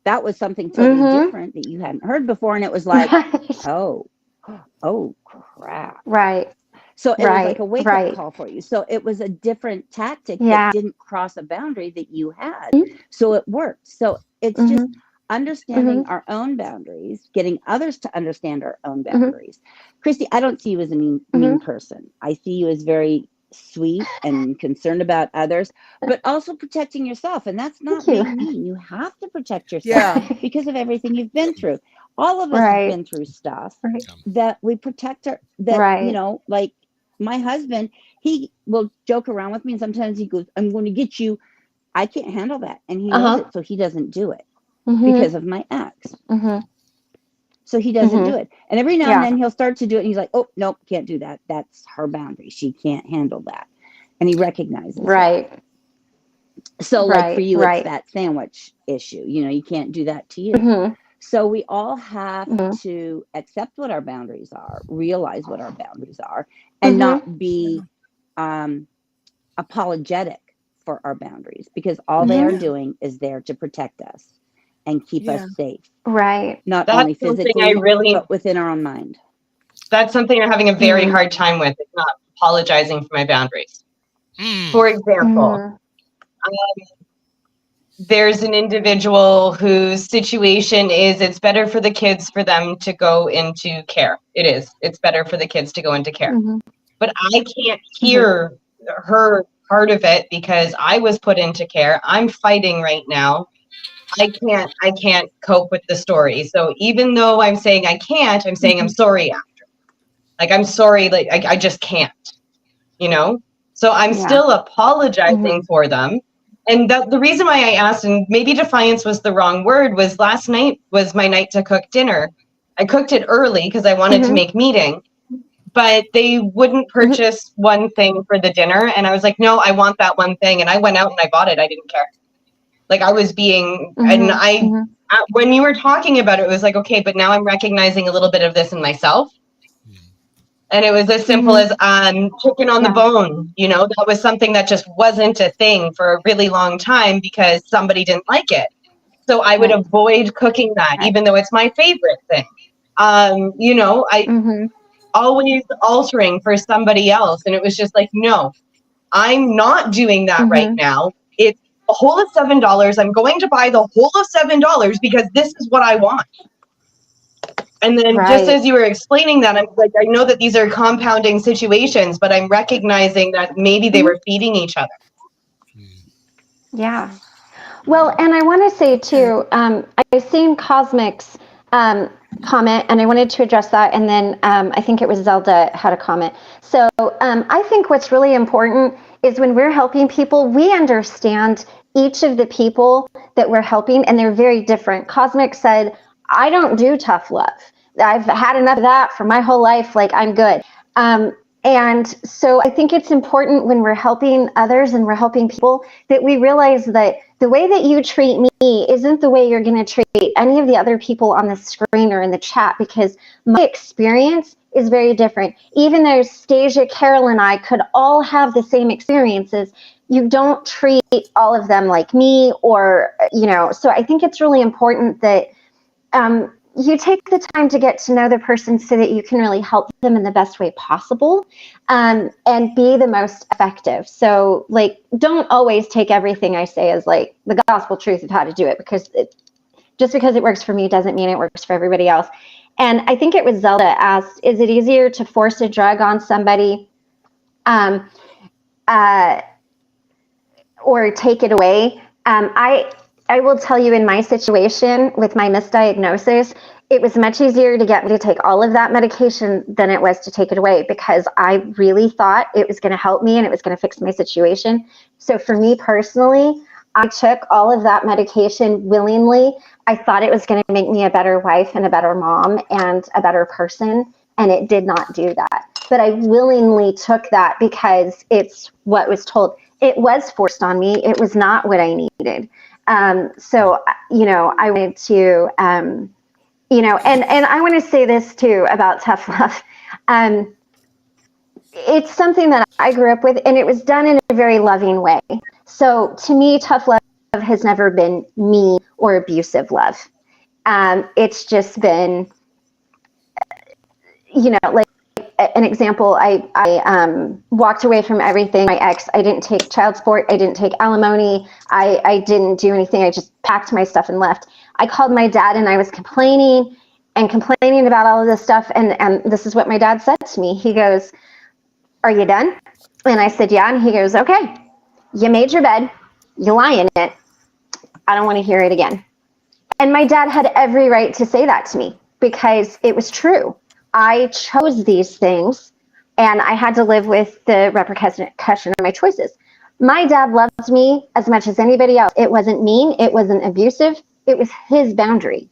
that was something totally different that you hadn't heard before. And it was like, oh crap. Right. So it was like a wake-up Right. call for you. So it was a different tactic Yeah. that didn't cross a boundary that you had. So it worked. So it's just understanding our own boundaries, getting others to understand our own boundaries. Christy, I don't see you as a mean person. I see you as very sweet and concerned about others, but also protecting yourself. And that's not being mean. You have to protect yourself because of everything you've been through. All of us have been through stuff that we protect our, that, you know, like my husband, he will joke around with me, and sometimes he goes, I'm going to get you. I can't handle that. And he knows it, so he doesn't do it because of my ex. So he doesn't do it. And every now and then he'll start to do it, and he's like, oh, nope, can't do that. That's her boundary. She can't handle that. And he recognizes that. So like for you, it's that sandwich issue. You know, you can't do that to you. So we all have to accept what our boundaries are, realize what our boundaries are, and not be apologetic for our boundaries, because all they are doing is there to protect us and keep us safe. Not only physically, but within our own mind. That's something I'm having a very hard time with, is not apologizing for my boundaries. For example, there's an individual whose situation is, it's better for the kids for them to go into care. It is. It's better for the kids to go into care. But I can't hear her part of it because I was put into care. I'm fighting right now. I can't cope with the story. So even though I'm saying I can't, I'm saying I'm sorry after. Like, I'm sorry, like I just can't, you know? So I'm still apologizing for them. And the reason why I asked, and maybe defiance was the wrong word, was last night was my night to cook dinner. I cooked it early because I wanted to make meeting, but they wouldn't purchase one thing for the dinner. And I was like, no, I want that one thing. And I went out and I bought it. I didn't care. Like, I was being, and when you were talking about it, it was like, okay, but now I'm recognizing a little bit of this in myself. And it was as simple as chicken on the bone. You know, that was something that just wasn't a thing for a really long time because somebody didn't like it. So I would avoid cooking that, even though it's my favorite thing. You know, I always altering for somebody else. And it was just like, no, I'm not doing that right now. It's a whole of $7. I'm going to buy the whole of $7 because this is what I want. And then just as you were explaining that, I'm like, I know that these are compounding situations, but I'm recognizing that maybe they were feeding each other. Yeah. Well, and I want to say too, I've seen Cosmic's comment, and I wanted to address that. And then I think it was Zelda had a comment. So I think what's really important is when we're helping people, we understand each of the people that we're helping, and they're very different. Cosmic said, I don't do tough love. I've had enough of that for my whole life. Like, I'm good. And so I think it's important when we're helping others and we're helping people that we realize that the way that you treat me isn't the way you're going to treat any of the other people on the screen or in the chat, because my experience is very different. Even though Stasia, Carol, and I could all have the same experiences, you don't treat all of them like me, or, you know, so I think it's really important that you take the time to get to know the person so that you can really help them in the best way possible, and be the most effective. So, like, don't always take everything I say as like the gospel truth of how to do it, because just because it works for me doesn't mean it works for everybody else. And I think it was Zelda asked, is it easier to force a drug on somebody or take it away? I will tell you, in my situation with my misdiagnosis, it was much easier to get me to take all of that medication than it was to take it away, because I really thought it was going to help me and it was going to fix my situation. So for me personally, I took all of that medication willingly. I thought it was going to make me a better wife and a better mom and a better person, and it did not do that. But I willingly took that because it's what was told. It was forced on me. It was not what I needed. So, you know, I wanted to, you know, and I want to say this too about tough love. It's something that I grew up with, and it was done in a very loving way. So to me, tough love has never been mean or abusive love. It's just been, like an example, I walked away from everything. My ex, I didn't take child support. I didn't take alimony. I didn't do anything. I just packed my stuff and left. I called my dad and I was complaining about all of this stuff. And this is what my dad said to me. He goes, "Are you done?" And I said, "Yeah." And he goes, "Okay, you made your bed. You lie in it. I don't want to hear it again." And my dad had every right to say that to me because it was true. I chose these things and I had to live with the repercussion of my choices. My dad loved me as much as anybody else. It wasn't mean. It wasn't abusive. It was his boundary.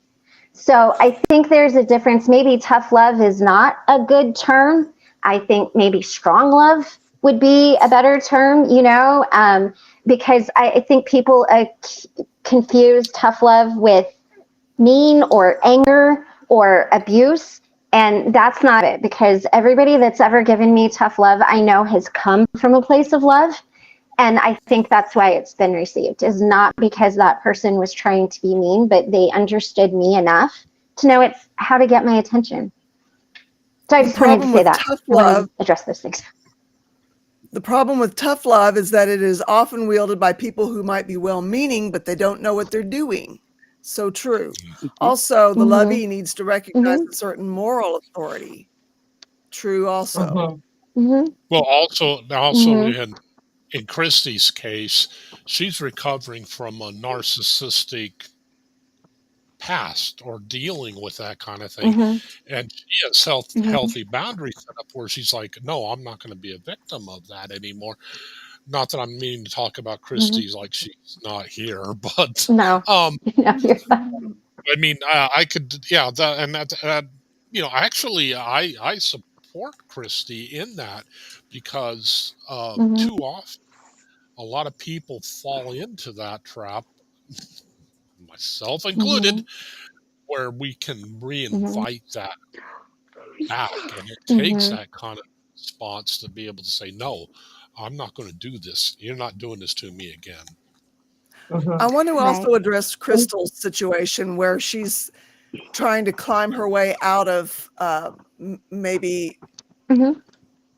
So I think there's a difference. Maybe tough love is not a good term. I think maybe strong love would be a better term, because I think people confuse tough love with mean or anger or abuse. And that's not it, because everybody that's ever given me tough love, I know has come from a place of love. And I think that's why it's been received, is not because that person was trying to be mean, but they understood me enough to know it's how to get my attention. So I just wanted to say that. Tough I wanted love, to address those things. the problem with tough love is that it is often wielded by people who might be well-meaning, but they don't know what they're doing. So true. Also, the lovey needs to recognize a certain moral authority. True also. Well, also in Christy's case, she's recovering from a narcissistic past or dealing with that kind of thing. And she has healthy boundaries set up where she's like, no, I'm not going to be a victim of that anymore. Not that I'm meaning to talk about Christy's like she's not here, but No, you're fine. I mean, I could, yeah, actually, I support Christy in that because too often a lot of people fall into that trap, myself included, where we can reinvite that back, and it takes that kind of response to be able to say, no, I'm not going to do this. You're not doing this to me again. I want to also address Crystal's situation where she's trying to climb her way out of maybe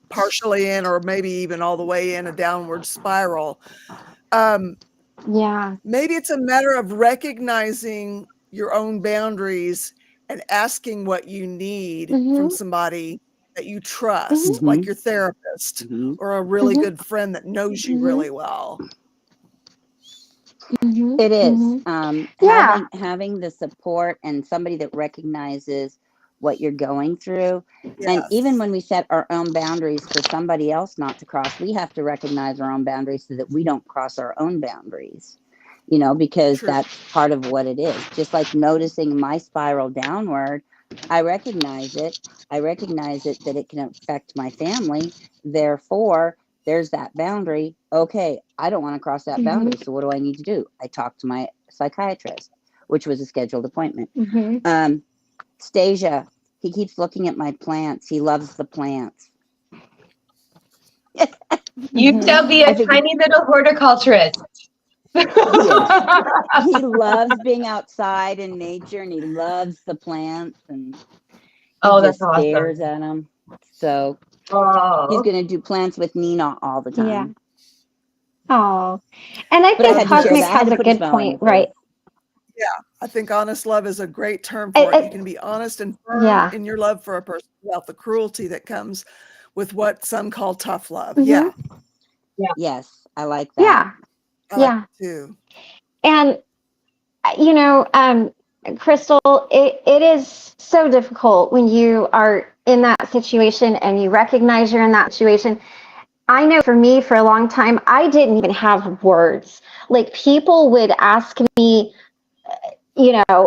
partially in or maybe even all the way in a downward spiral. Maybe it's a matter of recognizing your own boundaries and asking what you need from somebody that you trust, like your therapist or a really good friend that knows you really well. It is. Having the support and somebody that recognizes what you're going through. And even when we set our own boundaries for somebody else not to cross, we have to recognize our own boundaries so that we don't cross our own boundaries, because that's part of what it is. Just like noticing my spiral downward, I recognize it. I recognize it that it can affect my family. Therefore, there's that boundary. Okay, I don't want to cross that boundary. So what do I need to do? I talk to my psychiatrist, which was a scheduled appointment. Stasia, he keeps looking at my plants. He loves the plants. You shall be a tiny little horticulturist. He loves being outside in nature, and he loves the plants, and he just stares at them. So he's going to do plants with Nina all the time. Oh, and I think Cosmic has a good point, right? Yeah, I think honest love is a great term for it. You can be honest and firm in your love for a person without the cruelty that comes with what some call tough love. Yes, I like that. I like it too. And Crystal, it is so difficult when you are in that situation and you recognize you're in that situation. I know for me, for a long time, I didn't even have words. Like, people would ask me,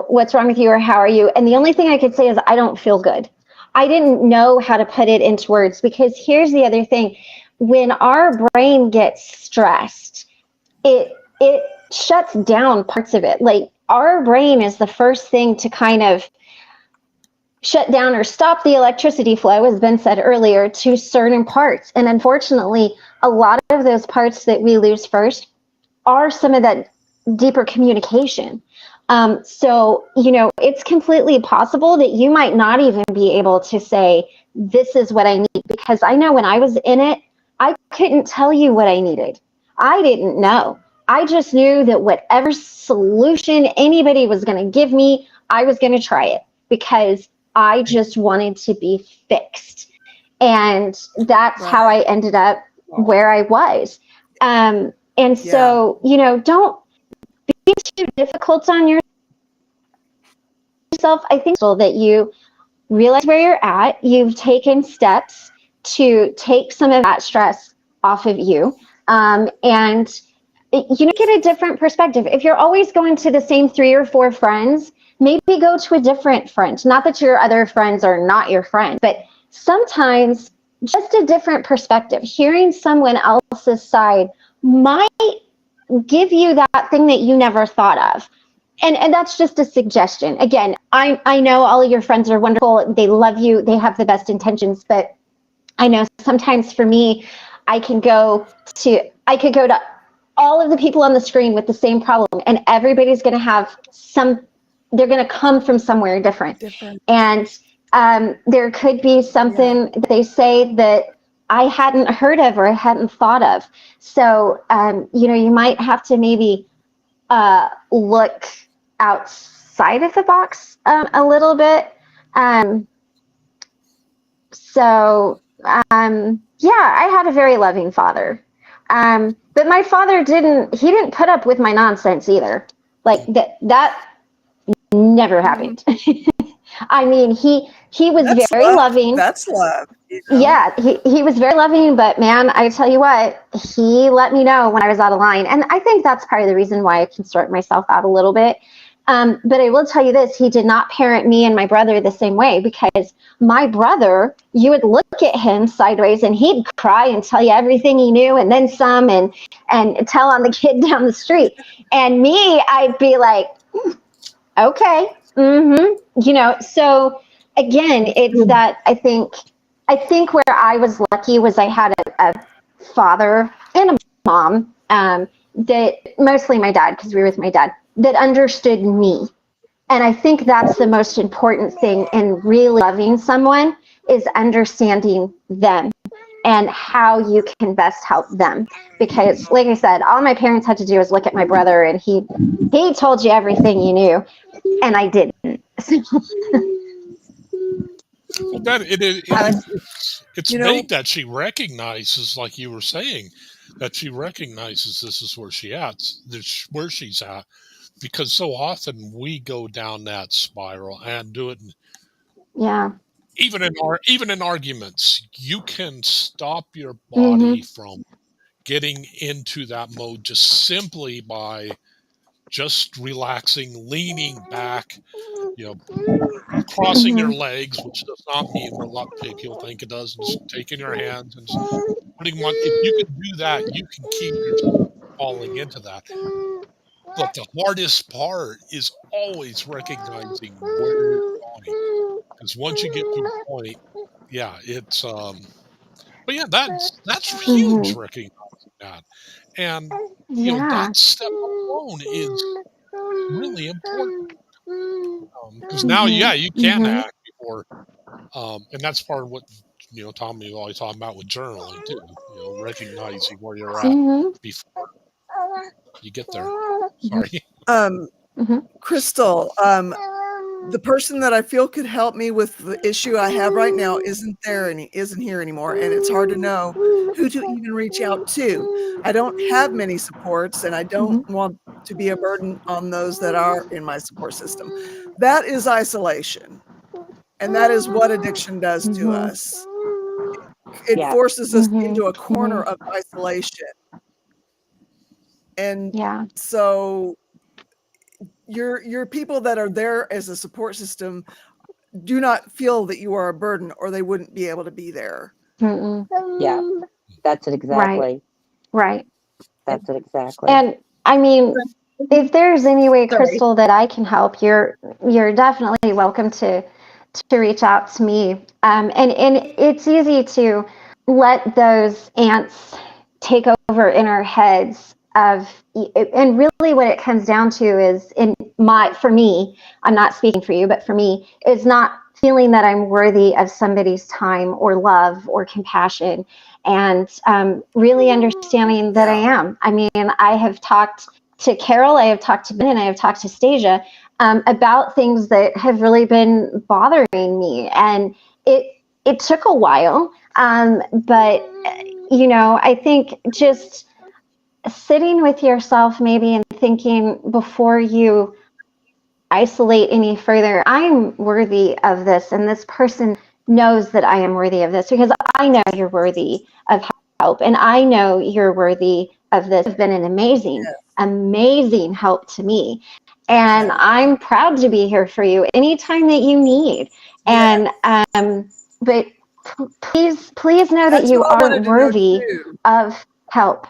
what's wrong with you or how are you? And the only thing I could say is, I don't feel good. I didn't know how to put it into words, because here's the other thing. When our brain gets stressed, it shuts down parts of it. Like, our brain is the first thing to kind of shut down or stop the electricity flow, as Ben said earlier, to certain parts. And unfortunately, a lot of those parts that we lose first are some of that deeper communication. So, it's completely possible that you might not even be able to say, this is what I need, because I know when I was in it, I couldn't tell you what I needed. I didn't know. I just knew that whatever solution anybody was going to give me, I was going to try it, because I just wanted to be fixed. And that's how I ended up where I was. And so, don't be too difficult on yourself. I think so that you realize where you're at. You've taken steps to take some of that stress off of you. And get a different perspective. If you're always going to the same 3 or 4 friends, maybe go to a different friend. Not that your other friends are not your friends, but sometimes just a different perspective. Hearing someone else's side might give you that thing that you never thought of. And that's just a suggestion. Again, I know all of your friends are wonderful. They love you. They have the best intentions. But I know sometimes for me, I could go to all of the people on the screen with the same problem, and everybody's going to have they're going to come from somewhere different. And there could be something that they say that I hadn't heard of or I hadn't thought of. So, you might have to maybe look outside of the box a little bit. I had a very loving father. But my father didn't put up with my nonsense either. Like that never happened. I mean, he was That's very love. loving. That's love. Yeah, he was very loving, but man, I tell you what, he let me know when I was out of line. And I think that's part of the reason why I can sort myself out a little bit. But I will tell you this, he did not parent me and my brother the same way, because my brother, you would look at him sideways and he'd cry and tell you everything he knew and then some, and tell on the kid down the street. And me, I'd be like, okay, so again, it's that I think where I was lucky was I had a father and a mom, that mostly my dad, because we were with my dad, that understood me. And I think that's the most important thing in really loving someone, is understanding them and how you can best help them. Because like I said, all my parents had to do was look at my brother, and he told you everything you knew, and I didn't. Well, it's neat that she recognizes, like you were saying, that she recognizes this is where where she's at, because so often we go down that spiral and do it. Yeah. Even in arguments, you can stop your body from getting into that mode just simply by just relaxing, leaning back, crossing your legs, which does not mean what a lot of people think it does, and just taking your hands and just putting one. If you can do that, you can keep yourself falling into that. But the hardest part is always recognizing where you're going, because once you get to a point, it's but yeah, that's huge, recognizing that, and that step alone is really important. Because now, you can act before, and that's part of what Tommy was always talking about with journaling too. Recognizing where you're at before you get there. Sorry. Crystal, the person that I feel could help me with the issue I have right now isn't here anymore, and it's hard to know who to even reach out to. I don't have many supports, and I don't want to be a burden on those that are in my support system. That is isolation, and that is what addiction does to us. It forces us into a corner of isolation. And so your people that are there as a support system do not feel that you are a burden, or they wouldn't be able to be there. Yeah, that's it exactly. Right. That's it exactly. And I mean, if there's any way, Crystal, that I can help, you're definitely welcome to reach out to me. And it's easy to let those ants take over in our heads of, and really what it comes down to is, for me, I'm not speaking for you, but for me, is not feeling that I'm worthy of somebody's time or love or compassion, and really understanding that I am. I mean, I have talked to Carol, I have talked to Ben, and I have talked to Stasia about things that have really been bothering me, and it took a while, but I think just sitting with yourself maybe and thinking before you isolate any further, I'm worthy of this, and this person knows that I am worthy of this, because I know you're worthy of help, and I know you're worthy of this. You've been an amazing help to me, and I'm proud to be here for you anytime that you need. And but please know that you are worthy of help.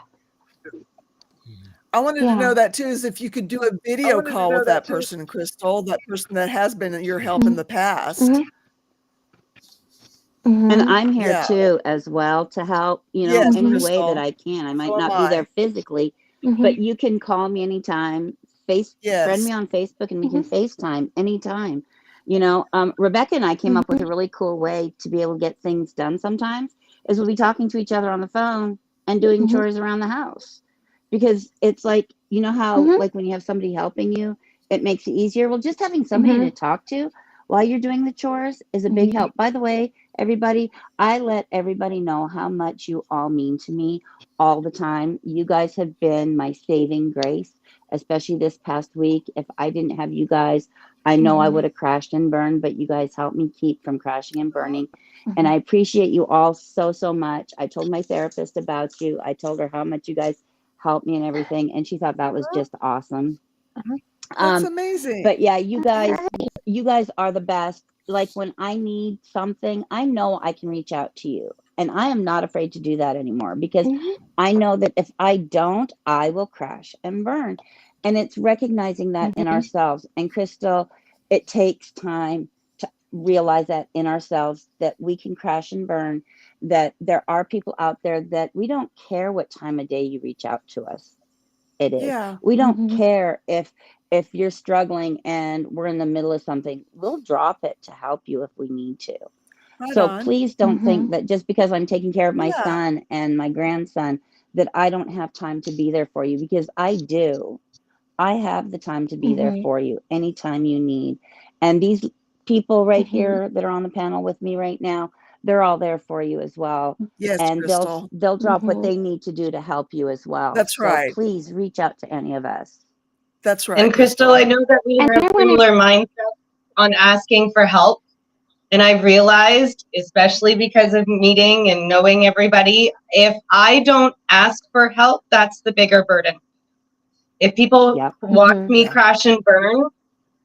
I wanted to know that too, is if you could do a video call with that person, Crystal, that person that has been your help in the past. And I'm here too as well to help, any way that I can. I might not be there physically, but you can call me anytime, friend me on Facebook, and we can FaceTime anytime. Rebecca and I came up with a really cool way to be able to get things done sometimes, is we'll be talking to each other on the phone and doing chores around the house. Because it's like, how like when you have somebody helping you, it makes it easier. Well, just having somebody to talk to while you're doing the chores is a big help. By the way, everybody, I let everybody know how much you all mean to me all the time. You guys have been my saving grace, especially this past week. If I didn't have you guys, I know I would have crashed and burned, but you guys helped me keep from crashing and burning. And I appreciate you all so, so much. I told my therapist about you. I told her how much you guys helped me and everything, and she thought that was just awesome. That's amazing. But yeah, you guys are the best. Like when I need something, I know I can reach out to you, and I am not afraid to do that anymore, because I know that if I don't, I will crash and burn. And it's recognizing that in ourselves. And Crystal, it takes time to realize that in ourselves, that we can crash and burn, that there are people out there that we don't care what time of day you reach out to us. It is. We don't care if you're struggling and we're in the middle of something. We'll drop it to help you if we need to. Please don't think that just because I'm taking care of my son and my grandson, that I don't have time to be there for you, because I do. I have the time to be there for you anytime you need. And these people right here that are on the panel with me right now, they're all there for you as well. Yes, And Crystal. they'll drop what they need to do to help you as well. That's right. So please reach out to any of us. That's right. And Crystal, I know that we have similar mindset on asking for help. And I've realized, especially because of meeting and knowing everybody, if I don't ask for help, that's the bigger burden. If people watch me crash and burn,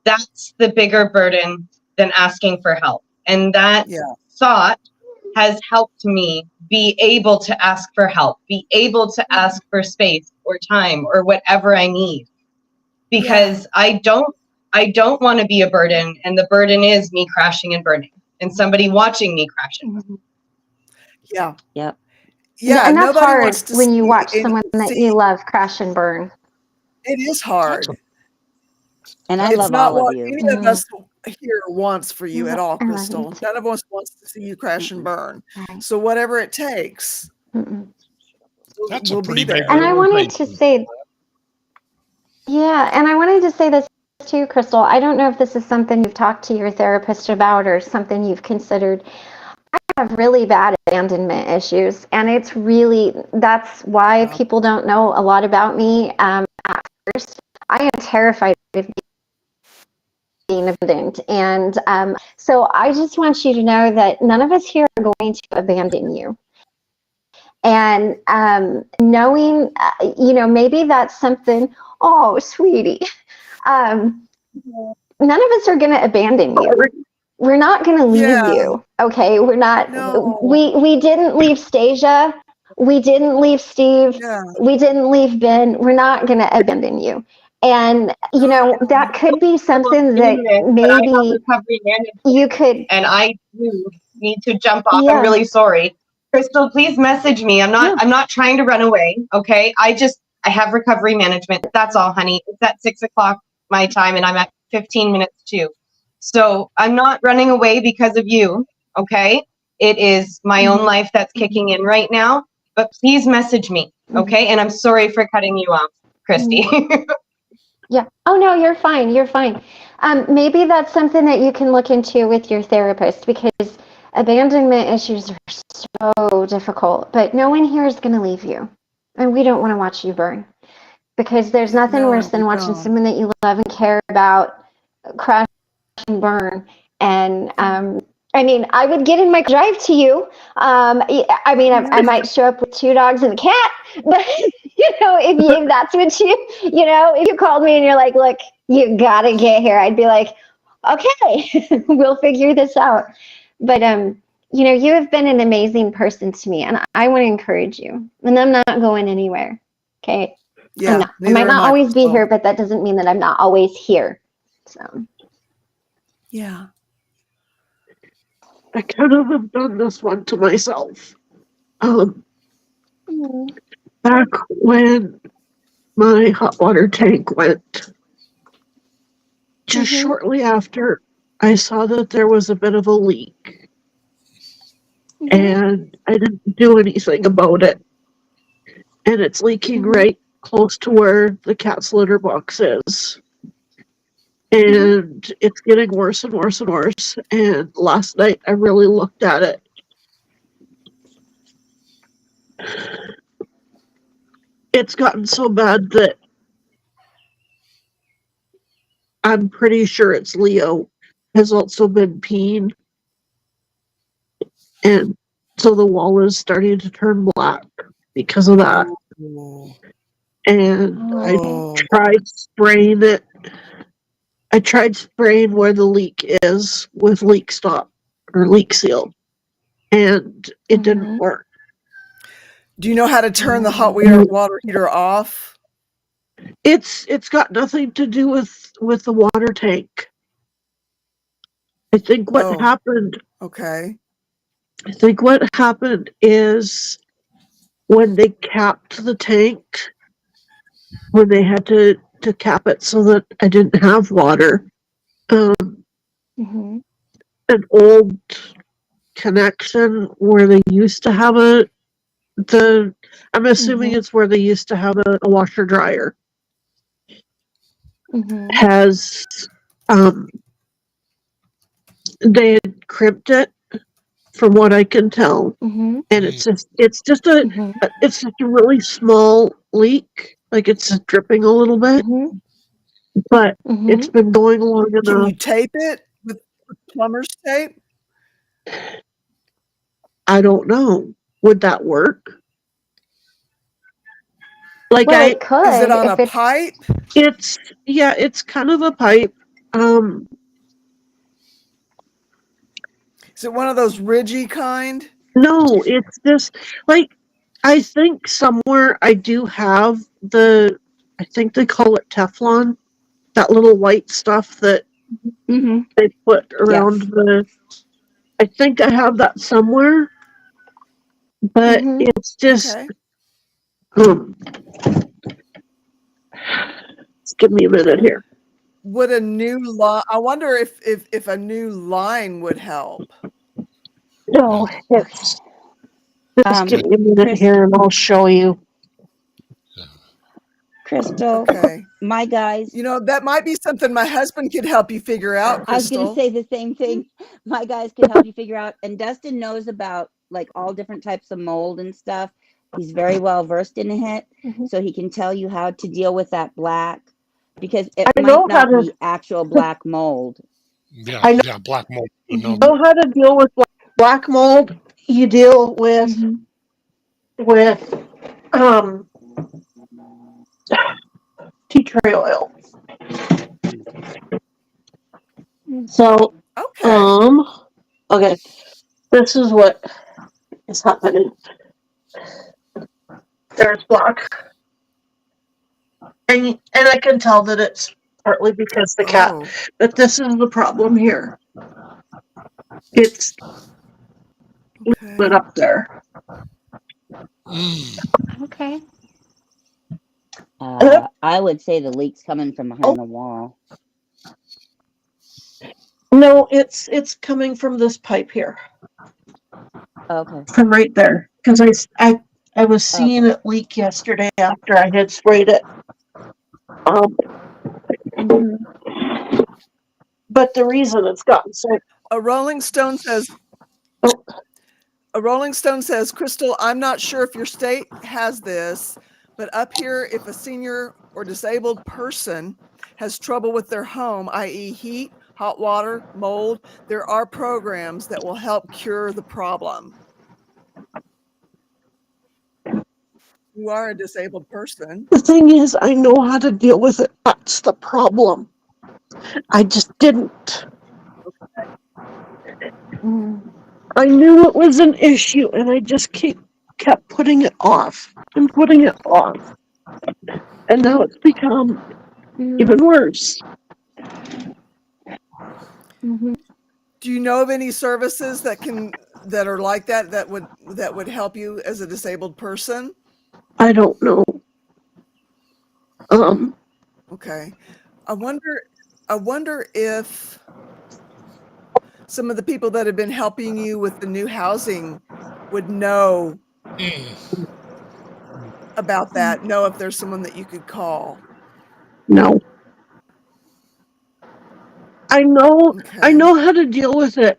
that's the bigger burden than asking for help. And that thought has helped me be able to ask for help, be able to ask for space or time or whatever I need. Because I don't want to be a burden, and the burden is me crashing and burning and somebody watching me crash and burn. Yeah. Yep. Yeah, and that's nobody hard wants to when you see watch someone that you love crash and burn. It is hard. And I It's love not all what of you. any of us here wants for you at all, Crystal. None of us wants to see you crash and burn. So whatever it takes, That's we'll a pretty be there. big And I wanted to say, and I wanted to say this too, Crystal. I don't know if this is something you've talked to your therapist about or something you've considered. I have really bad abandonment issues, and that's why people don't know a lot about me at first. I am terrified of being abandoned, and so I just want you to know that none of us here are going to abandon you. And knowing, maybe that's something, oh, sweetie, none of us are going to abandon you. We're not going to leave you, okay? We're not. No. We didn't leave Stasia. We didn't leave Steve. We didn't leave Ben. We're not going to abandon you. And, that could be something that maybe you could. And I do need to jump off. I'm really sorry. Crystal, please message me. I'm not trying to run away. Okay. I have recovery management. That's all, honey. It's at 6 o'clock my time, and I'm at 15 minutes too. So I'm not running away because of you, okay? It is my own life that's kicking in right now. But please message me, okay? And I'm sorry for cutting you off, Christy. Yeah. Oh, no, you're fine. You're fine. Maybe that's something that you can look into with your therapist, because abandonment issues are so difficult, but no one here is going to leave you. And we don't want to watch you burn, because there's nothing No, worse than we watching don't. someone that you love and care about crash and burn. And I mean, I would get in my drive to you. I mean, I might show up with 2 dogs and a cat, but if that's what if you called me and you're like, look, you gotta get here, I'd be like, okay, we'll figure this out. But you have been an amazing person to me, and I want to encourage you. And I'm not going anywhere. Okay. Yeah. I might not always be here, but that doesn't mean that I'm not always here. So. Yeah. I kind of have done this one to myself. Back when my hot water tank went, just shortly after, I saw that there was a bit of a leak. And I didn't do anything about it. And it's leaking right close to where the cat's litter box is. And it's getting worse and worse and worse. And last night I really looked at it. It's gotten so bad that I'm pretty sure it's Leo has also been peeing. And so the wall is starting to turn black because of that. Oh. And I tried spraying it. I tried spraying where the leak is with leak stop or leak seal, and it didn't work. Do you know how to turn the hot water heater off? It's got nothing to do with the water tank. I think what happened. Okay. I think what happened is when they capped the tank, when they had to cap it so that I didn't have water. An old connection where they used to have I'm assuming it's where they used to have a washer dryer, has they had crimped it from what I can tell, and it's just a really small leak, like it's dripping a little bit, but it's been going long enough. Can you tape it with plumber's tape? I don't know. Would that work? Like it could. Is it on a pipe? It's kind of a pipe. Is it one of those ridgy kind? No, it's just like, I think somewhere I do have I think they call it Teflon, that little white stuff that they put around I think I have that somewhere, but it's just, just give me a minute here. Would a new line? I wonder if a new line would help. No, just give me a minute here and I'll show you. Crystal, my guys. That might be something my husband could help you figure out, Crystal. I was going to say the same thing. My guys could help you figure out. And Dustin knows about like all different types of mold and stuff. He's very well versed in it. So he can tell you how to deal with that black, because it might not be actual black mold. Yeah, black mold. You know how to deal with black mold? You deal with tea tree oil. So, okay, this is what is happening. There's black, and I can tell that it's partly because the cat, but this is the problem here. It's lit up there. Okay. I would say the leak's coming from behind the wall. No, it's coming from this pipe here, Okay. from right there. Because I was seeing it leak yesterday after I had sprayed it. But the reason it's gotten so A Rolling Stone says, Crystal, I'm not sure if your state has this, but up here, if a senior or disabled person has trouble with their home, i.e. heat, hot water, mold, there are programs that will help cure the problem. You are a disabled person. the thing is, I know how to deal with it. That's the problem. I just didn't. I knew it was an issue, and I just kept putting it off and putting it off. And now it's become even worse. Do you know of any services that are like that would help you as a disabled person? I don't know. Okay. I wonder if some of the people that have been helping you with the new housing would know about that, know if there's someone that you could call. No. I know Okay. how to deal with it.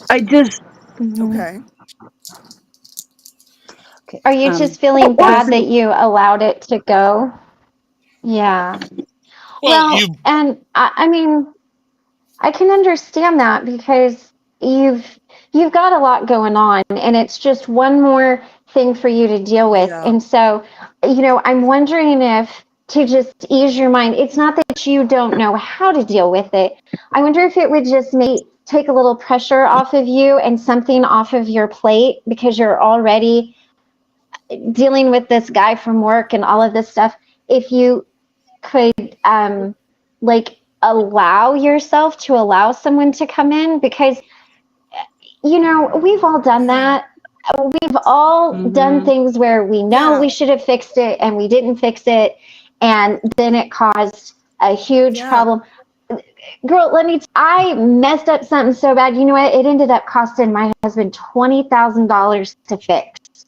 I just Okay. Okay. Are you just feeling bad that you allowed it to go? Yeah. Well, and I mean, I can understand that because you've got a lot going on, and it's just one more thing for you to deal with. Yeah. And so, I'm wondering if, to just ease your mind, it's not that you don't know how to deal with it. I wonder if it would just take a little pressure off of you and something off of your plate, because you're already dealing with this guy from work and all of this stuff. If you could allow yourself to allow someone to come in, because we've all done that. We've all done things where we know we should have fixed it and we didn't fix it, and then it caused a huge problem. Girl, I messed up something so bad. You know what? It ended up costing my husband $20,000 to fix.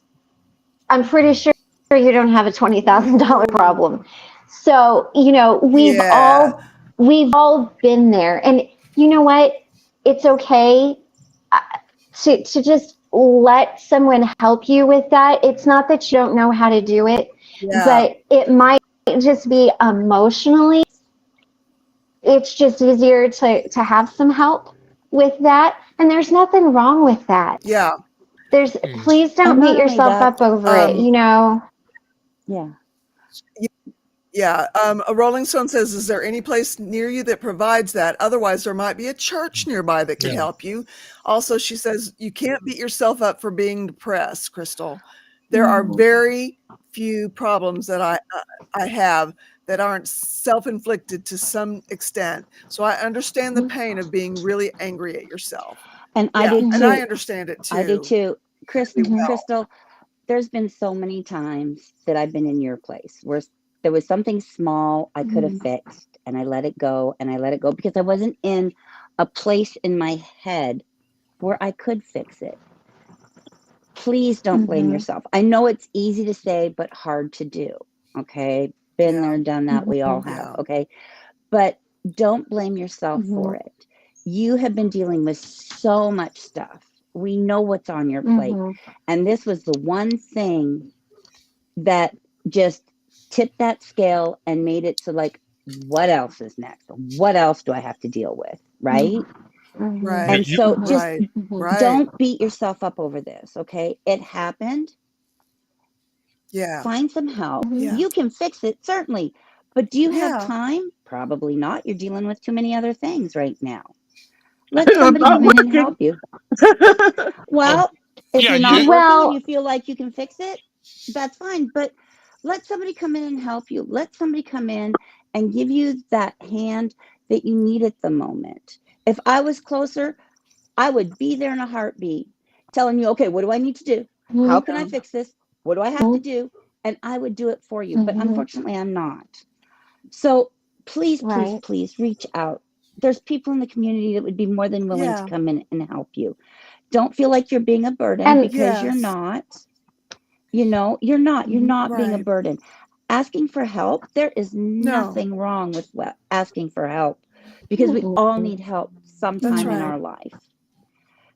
I'm pretty sure you don't have a $20,000 problem. So, we've all been there. And you know what? It's okay to just let someone help you with that. It's not that you don't know how to do it, but it might just be emotionally, it's just easier to have some help with that. And there's nothing wrong with that. Yeah. Please don't beat yourself up over it, Yeah. Yeah. A Rolling Stone says, is there any place near you that provides that? Otherwise, there might be a church nearby that could help you. Also, she says, you can't beat yourself up for being depressed, Crystal. There are very few problems that I have that aren't self-inflicted to some extent. So I understand the pain of being really angry at yourself. And I did too. And I understand it too. I did too. Crystal, there's been so many times that I've been in your place where there was something small I could have fixed, and I let it go because I wasn't in a place in my head where I could fix it. Please don't blame yourself. I know it's easy to say, but hard to do. Okay. Been there, done that. We all have. Okay. But don't blame yourself for it. You have been dealing with so much stuff. We know what's on your plate. And this was the one thing that just tipped that scale and made it so, like, what else is next? What else do I have to deal with? Right. Right. And so just don't beat yourself up over this. Okay. It happened. Yeah. Find some help. You can fix it, certainly. But do you have time? Probably not. You're dealing with too many other things right now. Let somebody come in and help you. Well, if you're not working and you feel like you can fix it, that's fine. But let somebody come in and help you. Let somebody come in and give you that hand that you need at the moment. If I was closer, I would be there in a heartbeat telling you, okay, what do I need to do? How can I fix this? What do I have to do? and I would do it for you. But Mhm. unfortunately, I'm not. So please, please, Right. please reach out. There's people in the community that would be more than willing to Yeah. come in and help you. Don't feel like you're being a burden, And because you're Yes. not. You're not being a Right. burden. Asking for help, there is No. nothing wrong with asking for help, because we all need help sometime in right. our life.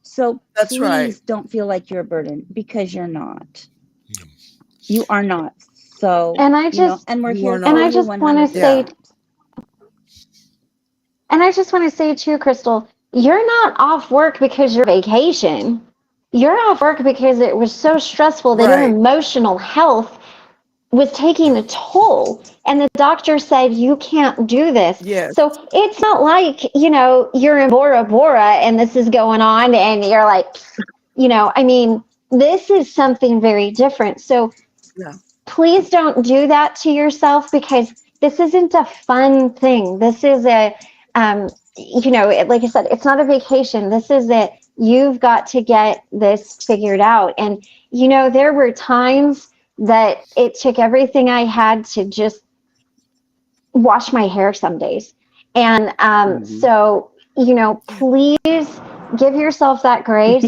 So That's right. please don't feel like you're a burden, because you're not. You are not. So, and I just and we're You here are for and I not. you just want to 100%. Yeah. say and I just want to say too, Crystal, you're not off work because you're vacation. You're off work because it was so stressful that your Right. emotional health was taking a toll, and the doctor said you can't do this. Yes. So it's not like, you're in Bora Bora and this is going on and you're like, I mean, this is something very different. So Yeah. please don't do that to yourself, because this isn't a fun thing. This is like I said, it's not a vacation. This is it. You've got to get this figured out. And, there were times that it took everything I had to just wash my hair some days. And so, please give yourself that grace.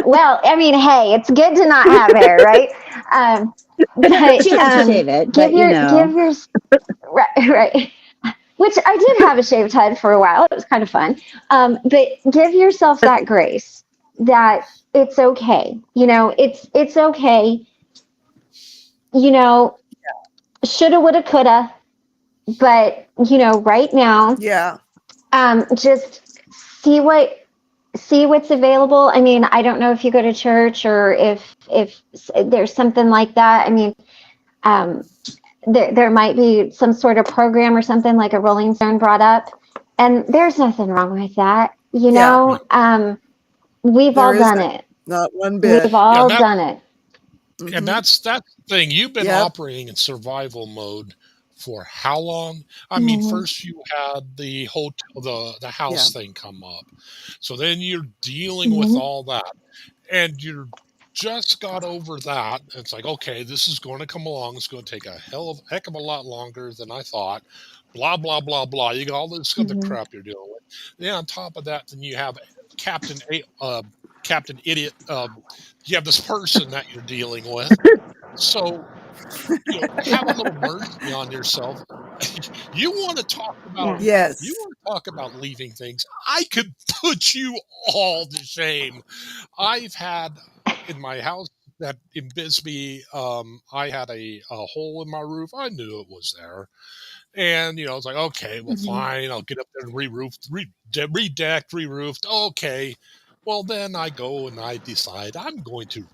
Well, I mean, hey, it's good to not have hair, right? But She has to shave it, give but your right. Which I did have a shaved head for a while. It was kind of fun. But give yourself that grace that it's okay. It's okay. Shoulda, woulda, coulda. But right now, Yeah. just see what's available. I mean, I don't know if you go to church or if there's something like that. I mean, there might be some sort of program or something like a Rolling Stone brought up, and there's nothing wrong with that. Yeah. We've There all done isn't. it. Not one bit. We've all done it. And Mhm. that's the thing. You've been Yep. operating in survival mode for how long? I mean, Mhm. first you had the hotel, the Yeah. house thing come up. So then you're dealing with Mhm. all that, and you're just got over that. It's like, okay, this is going to come along. It's going to take a heck of a lot longer than I thought. Blah blah blah blah. You got all this other Mhm. crap you're dealing with. Then on top of that, then you have Captain Captain Idiot. You have this person that you're dealing with. So, have a little mercy on yourself. You want to talk about Yeah. you Yes. want to talk about leaving things. I could put you all to shame. I've had in my house that in Bisbee, I had a hole in my roof. I knew it was there. And it's like, okay, well, Mhm. fine. I'll get up there and re-roofed, redecked, re-roofed. Okay. Well, then I go and I decide I'm going to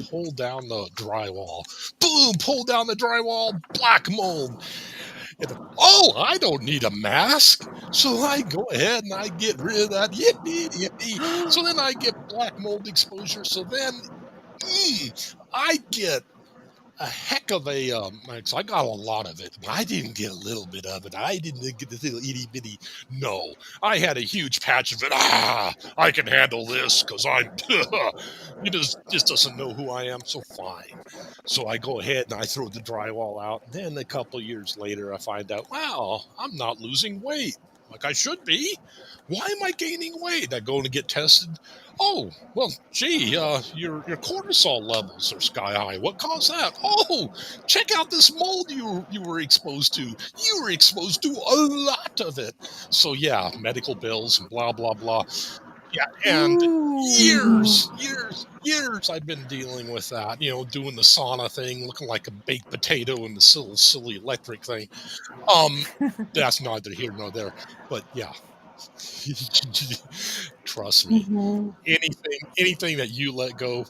pull down the drywall. Boom! Pull down the drywall. Black mold. And I don't need a mask. So I go ahead and I get rid of that. Yippee, yippee. So then I get black mold exposure. So then I get a heck of a so I got a lot of it. But I didn't get a little bit of it. I didn't get the little itty bitty. No, I had a huge patch of it. I can handle this because I'm. Just doesn't know who I am. So fine. So I go ahead and I throw the drywall out. Then a couple years later, I find out, wow, I'm not losing weight like I should be. Why am I gaining weight? I go to get tested. Oh, well, gee, your cortisol levels are sky high. What caused that? Oh, check out this mold you were exposed to. You were exposed to a lot of it. So yeah, medical bills and blah blah blah. Yeah, and Ooh. Mhm. years I've been dealing with that. Doing the sauna thing, looking like a baked potato in the silly electric thing. Um, that's neither here nor there. But yeah, trust me. Mhm. Anything that you let go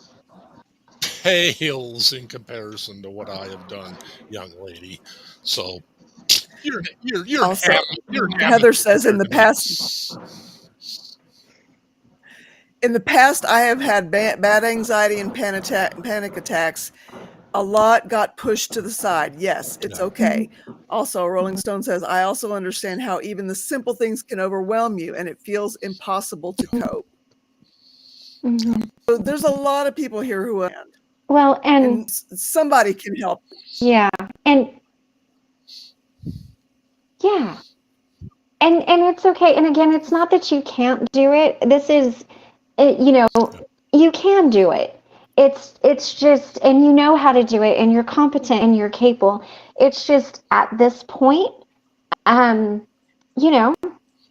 pales in comparison to what I have done, young lady. So you're an Also, Heather amateur says in the past, I have had bad anxiety and panic attacks. A lot got pushed to the side. Yes, it's Yeah. okay. Also, Rolling Stone says, I also understand how even the simple things can overwhelm you and it feels impossible to cope. Mhm. So there's a lot of people here who understand. Well, and somebody can help. yeah, and yeah, and it's okay. And again, it's not that you can't do it. This is, you know, you can do it. It's just, and you know how to do it, and you're competent and you're capable. It's just at this point, you know,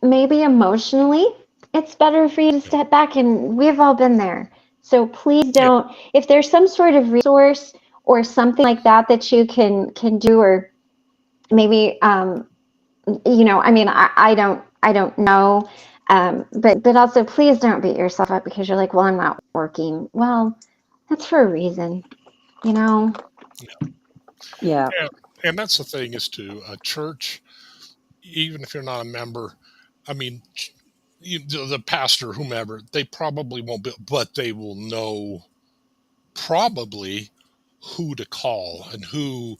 maybe emotionally, it's better for you to step back, and we've all been there. So please don't, if there's some sort of resource or something like that that you can do, or maybe, you know, I mean, I don't know, but also please don't beat yourself up because you're like, well, I'm not working. Well, that's for a reason, you know. Yeah. And that's the thing is to a church, even if you're not a member, I mean, the pastor, whomever, they probably won't be, but they will know probably who to call and who,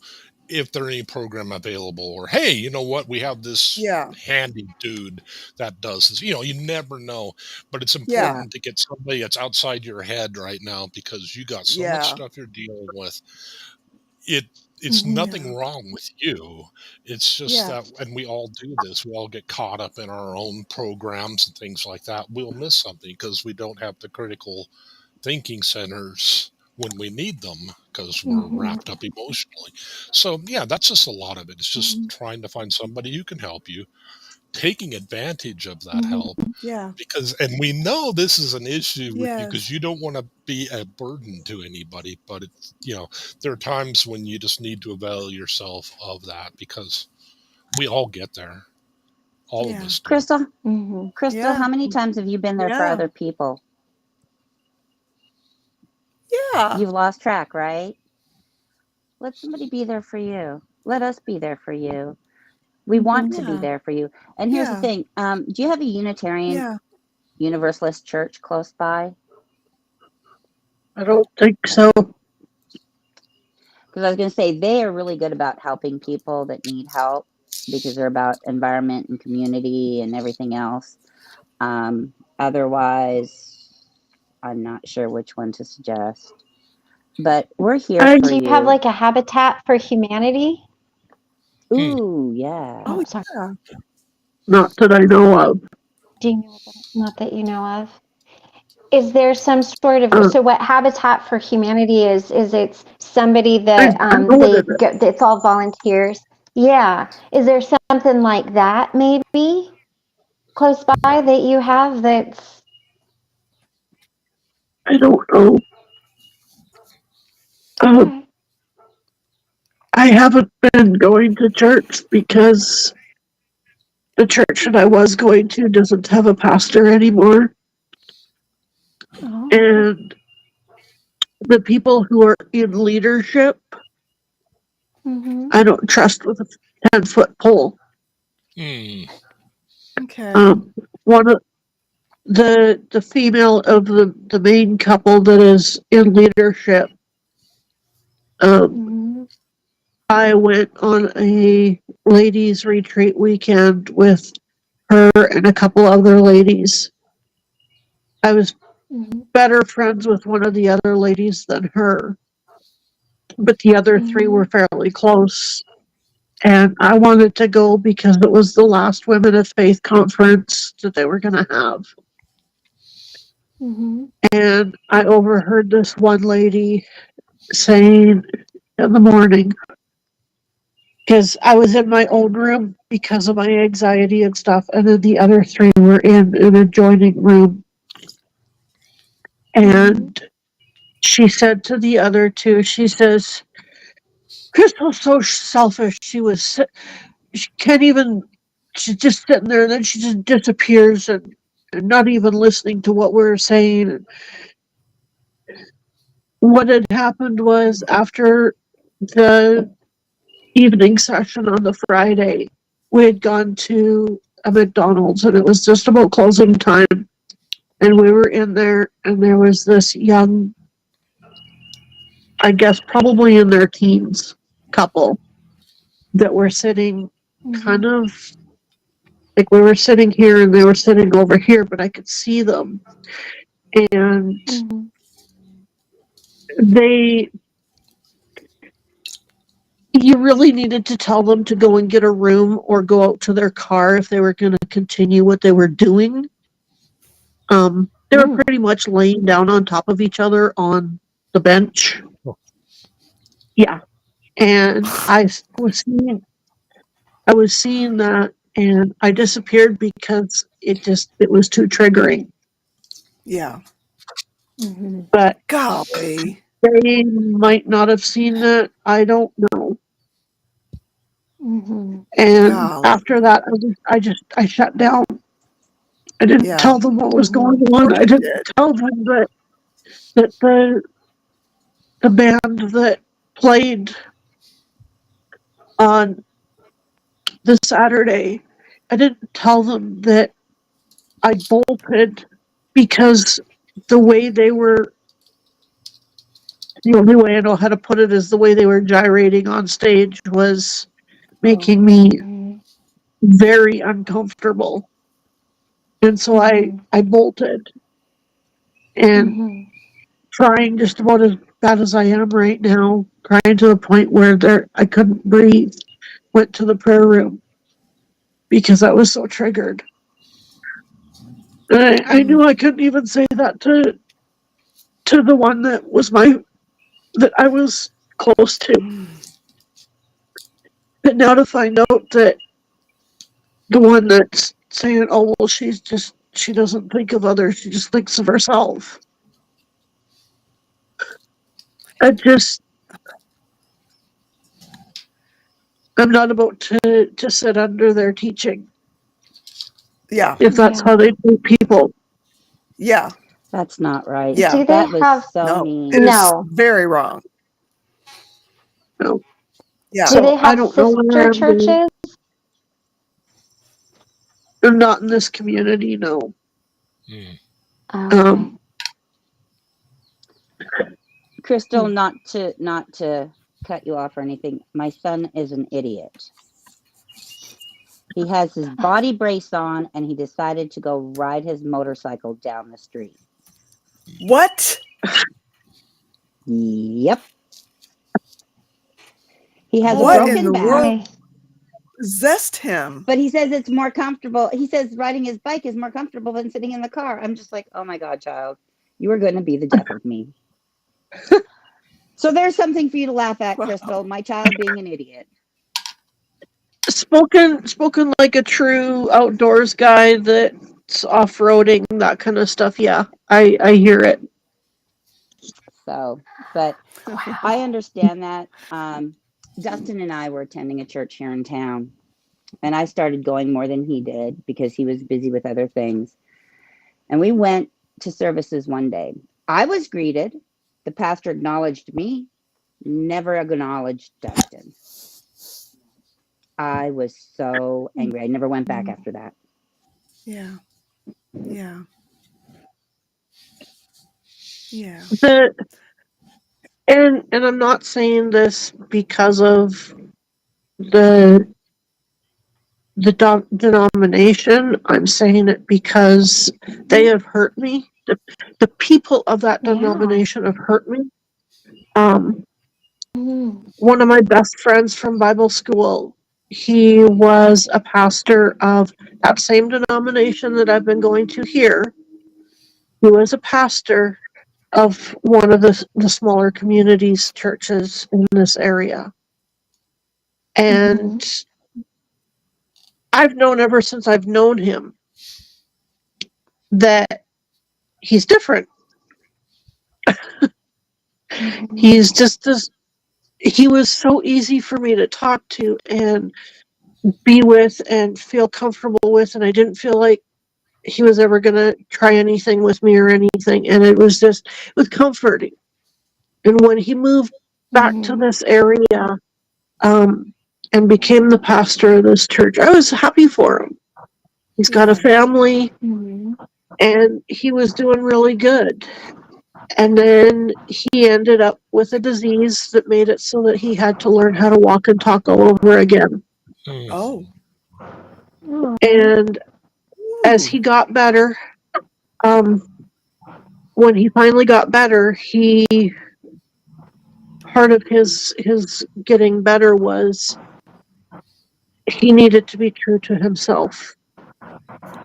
if there any program available, or hey, you know what, we have this Yeah. handy dude that does this. You never know, but it's Yeah. important to get somebody that's outside your head right now, because you got so much stuff you're dealing with. It's nothing wrong with you. It's just that, and we all do this, we all get caught up in our own programs and things like that. We'll miss something because we don't have the critical thinking centers when we need them, because we're wrapped up emotionally. So yeah, that's just a lot of it. It's just trying to find somebody who can help you, taking advantage of that help. Yeah. Because, and we know this is an issue with you, because Yes. you don't want to be a burden to anybody, but it's, there are times when you just need to avail yourself of that, because we all get there. All of us do. Crystal, Yeah. how many times have you been there for Yeah. other people? Yeah. You've lost track, right? Let somebody be there for you. Let us be there for you. We want to be Yeah. there for you. And here's the Yeah. thing. Do you have a Unitarian Yeah. Universalist church close by? I don't think so. Because I was going to say, they are really good about helping people that need help, because they're about environment and community and everything else. Otherwise, I'm not sure which one to suggest. But we're here for Do you have like a Habitat for Humanity? Ooh, yeah. Oh, sorry. yeah. Not that I know of. Do you know that? Not that you know of. Is there some sort of, so what Habitat for Humanity is it's somebody that I know what it is. it's all volunteers. Yeah. Is there something like that maybe close by that you have that's? I don't know. Okay. I haven't been going to church because the church that I was going to doesn't have a pastor anymore. Oh. And the people who are in leadership, I don't trust with a 10-foot pole. Okay. One of the female of the main couple that is in leadership, I went on a ladies' retreat weekend with her and a couple other ladies. I was better friends with one of the other ladies than her, but the other three were fairly close. And I wanted to go because it was the last Women of Faith conference that they were going to have. And I overheard this one lady saying in the morning, because I was in my own room because of my anxiety and stuff, and then the other three were in an adjoining room. And she said to the other two, she says, Crystal's so selfish. She can't even, she's just sitting there, and then she just disappears and not even listening to what we're saying. What had happened was, after the evening session on the Friday, we had gone to a McDonald's, and it was just about closing time. And we were in there, and there was this young, I guess probably in their teens, couple that were sitting kind of like we were sitting here and they were sitting over here, but I could see them. And you really needed to tell them to go and get a room or go out to their car if they were going to continue what they were doing. They were pretty much laying down on top of each other on the bench. Oh. Yeah. And I was seeing that, and I disappeared because it was too triggering. Yeah. But Golly. they might not have seen that. I don't know. And Golly. after that, I shut down. I didn't Yeah. tell them what was going on. I didn't tell them that the band that played on the Saturday, I didn't tell them that I bolted because the way they were, the only way I know how to put it is the way they were gyrating on stage was making me very uncomfortable. And so I bolted, and crying just about as bad as I am right now, crying to the point where I couldn't breathe, went to the prayer room because I was so triggered. And I knew I couldn't even say that to the one that I was close to. But now to find out that the one that's saying, oh, well, she doesn't think of others, she just thinks of herself. I'm not about to sit under their teaching. Yeah. If that's how they treat people. Yeah. That's not right. Yeah. Do they That was have? so No. mean. It is No. very wrong. No. Yeah. Do So they I have don't know sister where I'm going. churches? They're not in this community, no. Okay. Crystal, not to cut you off or anything. My son is an idiot. He has his body brace on and he decided to go ride his motorcycle down the street. What? Yep. He has What a in broken the back. world possessed him? But he says it's more comfortable. He says riding his bike is more comfortable than sitting in the car. I'm just like, oh my God, child, you are going to be the death of me. So there's something for you to laugh at, Crystal. My child being an idiot. Spoken like a true outdoors guy that's off-roading, that kind of stuff. Yeah, I hear it. So, but I understand that. Dustin and I were attending a church here in town, and I started going more than he did because he was busy with other things. And we went to services one day. I was greeted. The pastor acknowledged me, never acknowledged Dustin. I was so angry. I never went back after that. Yeah. Yeah. Yeah. And I'm not saying this because of the denomination. I'm saying it because they have hurt me. The people of that denomination have hurt me. One of my best friends from Bible school, he was a pastor of that same denomination that I've been going to here. He was a pastor of one of the smaller communities churches in this area. And I've known ever since I've known him that he's different. He's just this, he was so easy for me to talk to and be with and feel comfortable with, and I didn't feel like he was ever going to try anything with me or anything, and it was comforting. And when he moved back to this area and became the pastor of this church, I was happy for him. He's got a family, and he was doing really good. And then he ended up with a disease that made it so that he had to learn how to walk and talk all over again. Oh. And as he got better, when he finally got better, he part of his getting better was he needed to be true to himself. Okay.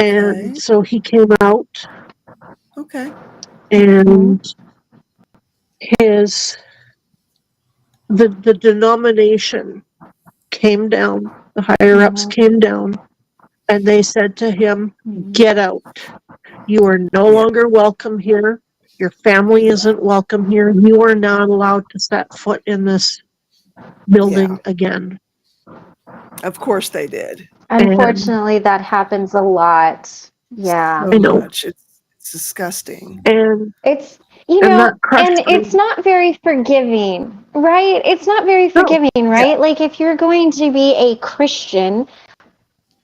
And so he came out, Okay. and the denomination came down, the higher ups came down, and they said to him, get out. You are no longer welcome here. Your family isn't welcome here. You are not allowed to set foot in this building again. Of course they did. Unfortunately, that happens a lot. Yeah. So I know. much. It's disgusting. And It's, you and know, that crushed and me. it's not very forgiving, right? It's not very forgiving, right? Like if you're going to be a Christian,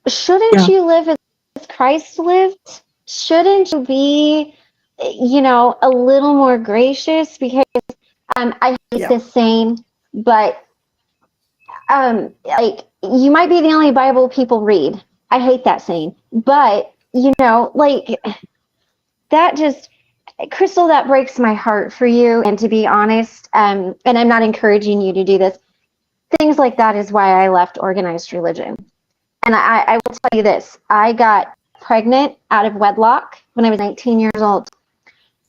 shouldn't you live as Christ lived? Shouldn't you be, you know, a little more gracious? Because I hate this saying, but like you might be the only Bible people read. I hate that saying, but you know, like that just, Crystal, that breaks my heart for you. And to be honest, and I'm not encouraging you to do this, things like that is why I left organized religion. And I will tell you this, I got pregnant out of wedlock when I was 19 years old.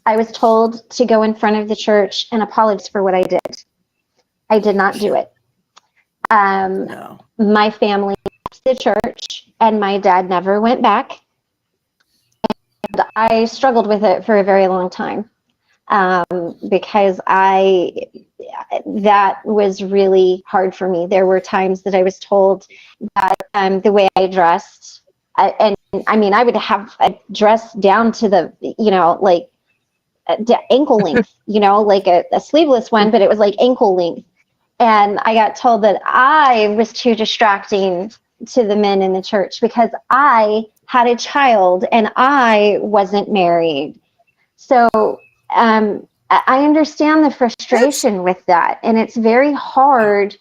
I was told to go in front of the church and apologize for what I did. I did not do it. No. My family left the church and my dad never went back. And I struggled with it for a very long time because that was really hard for me. There were times that I was told that the way I dressed, and I mean, I would have a dress down to the, you know, like ankle length, you know, like a sleeveless one, but it was like ankle length. And I got told that I was too distracting to the men in the church because I had a child and I wasn't married. So I understand the frustration with that. And it's very hard.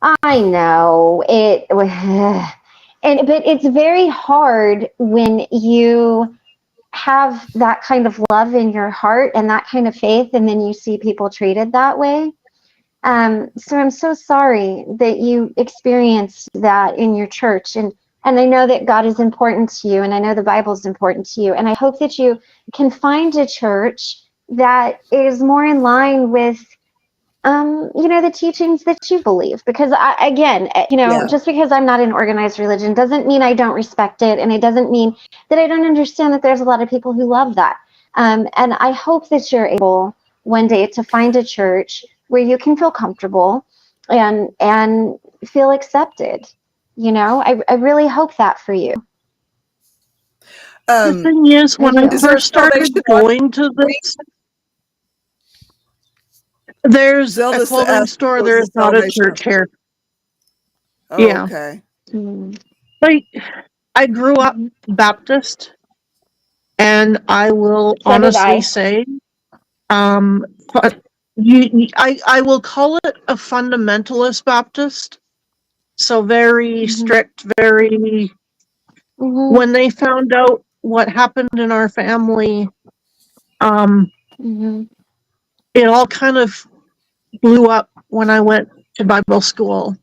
I know it, but it's very hard when you have that kind of love in your heart and that kind of faith, and then you see people treated that way. So I'm so sorry that you experienced that in your church, and I know that God is important to you, and I know the Bible is important to you, and I hope that you can find a church that is more in line with you know, the teachings that you believe. Because again, you know, just because I'm not in organized religion doesn't mean I don't respect it, and it doesn't mean that I don't understand that there's a lot of people who love that. And I hope that you're able one day to find a church where you can feel comfortable and feel accepted. You know, I really hope that for you. The thing is, when I Is there a first started Salvation going to this, there's a Zelda clothing asked, store. was There's the not a Salvation church here. Oh, Yeah. okay. Like, I grew up Baptist, and I will So did honestly I. say, I will call it a fundamentalist Baptist. So very strict, very. When they found out what happened in our family, it all kind of blew up when I went to Bible school.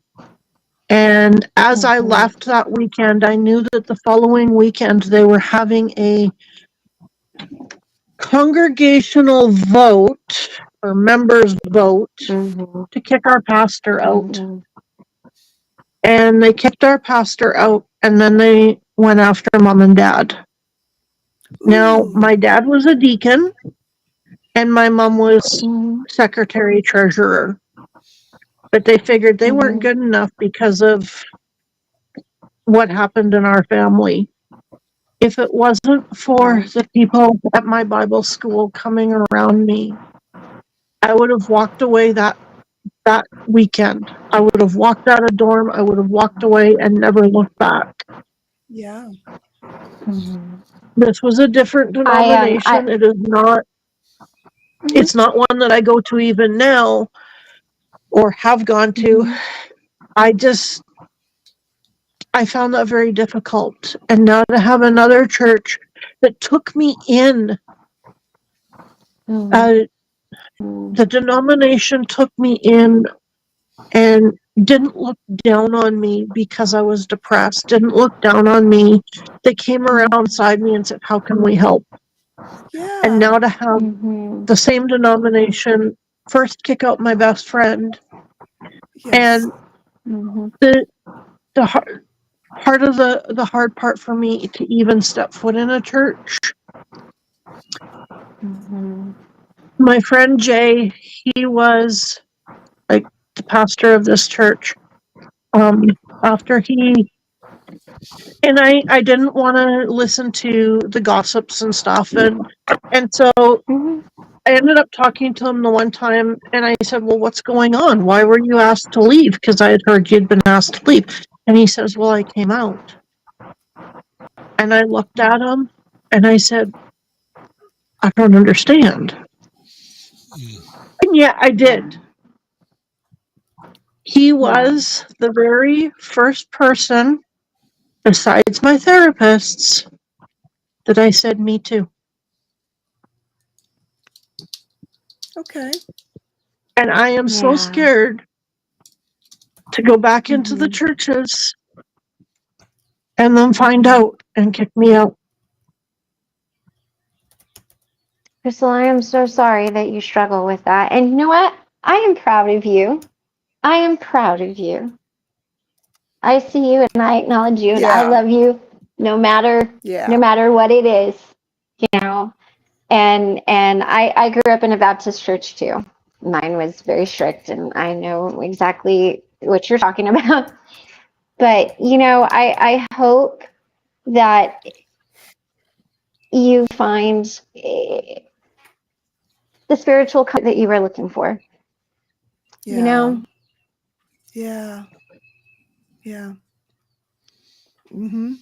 And as I left that weekend, I knew that the following weekend they were having a congregational vote or members vote to kick our pastor out. And they kicked our pastor out, and then they went after mom and dad. Now, my dad was a deacon, and my mom was secretary treasurer. But they figured they weren't good enough because of what happened in our family. If it wasn't for the people at my Bible school coming around me, I would have walked away that weekend. I would have walked out of dorm. I would have walked away and never looked back. Yeah. This was a different denomination. It is not. It's not one that I go to even now, or have gone to. I found that very difficult. And now to have another church that took me in, the denomination took me in and didn't look down on me because I was depressed, didn't look down on me. They came around beside me and said, how can we help? Yeah. And now to have the same denomination first kick out my best friend, Yes. and the hard part for me to even step foot in a church. My friend Jay, he was like the pastor of this church. After he, and I didn't want to listen to the gossips and stuff, and so I ended up talking to him the one time, and I said, well, what's going on? Why were you asked to leave? Because I had heard you'd been asked to leave. And he says, well, I came out. And I looked at him, and I said, I don't understand. And yeah, I did. He was the very first person, besides my therapists, that I said, me too. Okay. And I am so scared to go back into the churches and then find out and kick me out. Crystal, I am so sorry that you struggle with that. And you know what? I am proud of you. I am proud of you. I see you and I acknowledge you and I love you no matter what it is, you know. And I grew up in a Baptist church too. Mine was very strict, and I know exactly what you're talking about. But you know, I hope that you find the spiritual comfort that you were looking for. Yeah. You know? Yeah. Yeah. Mm-hmm.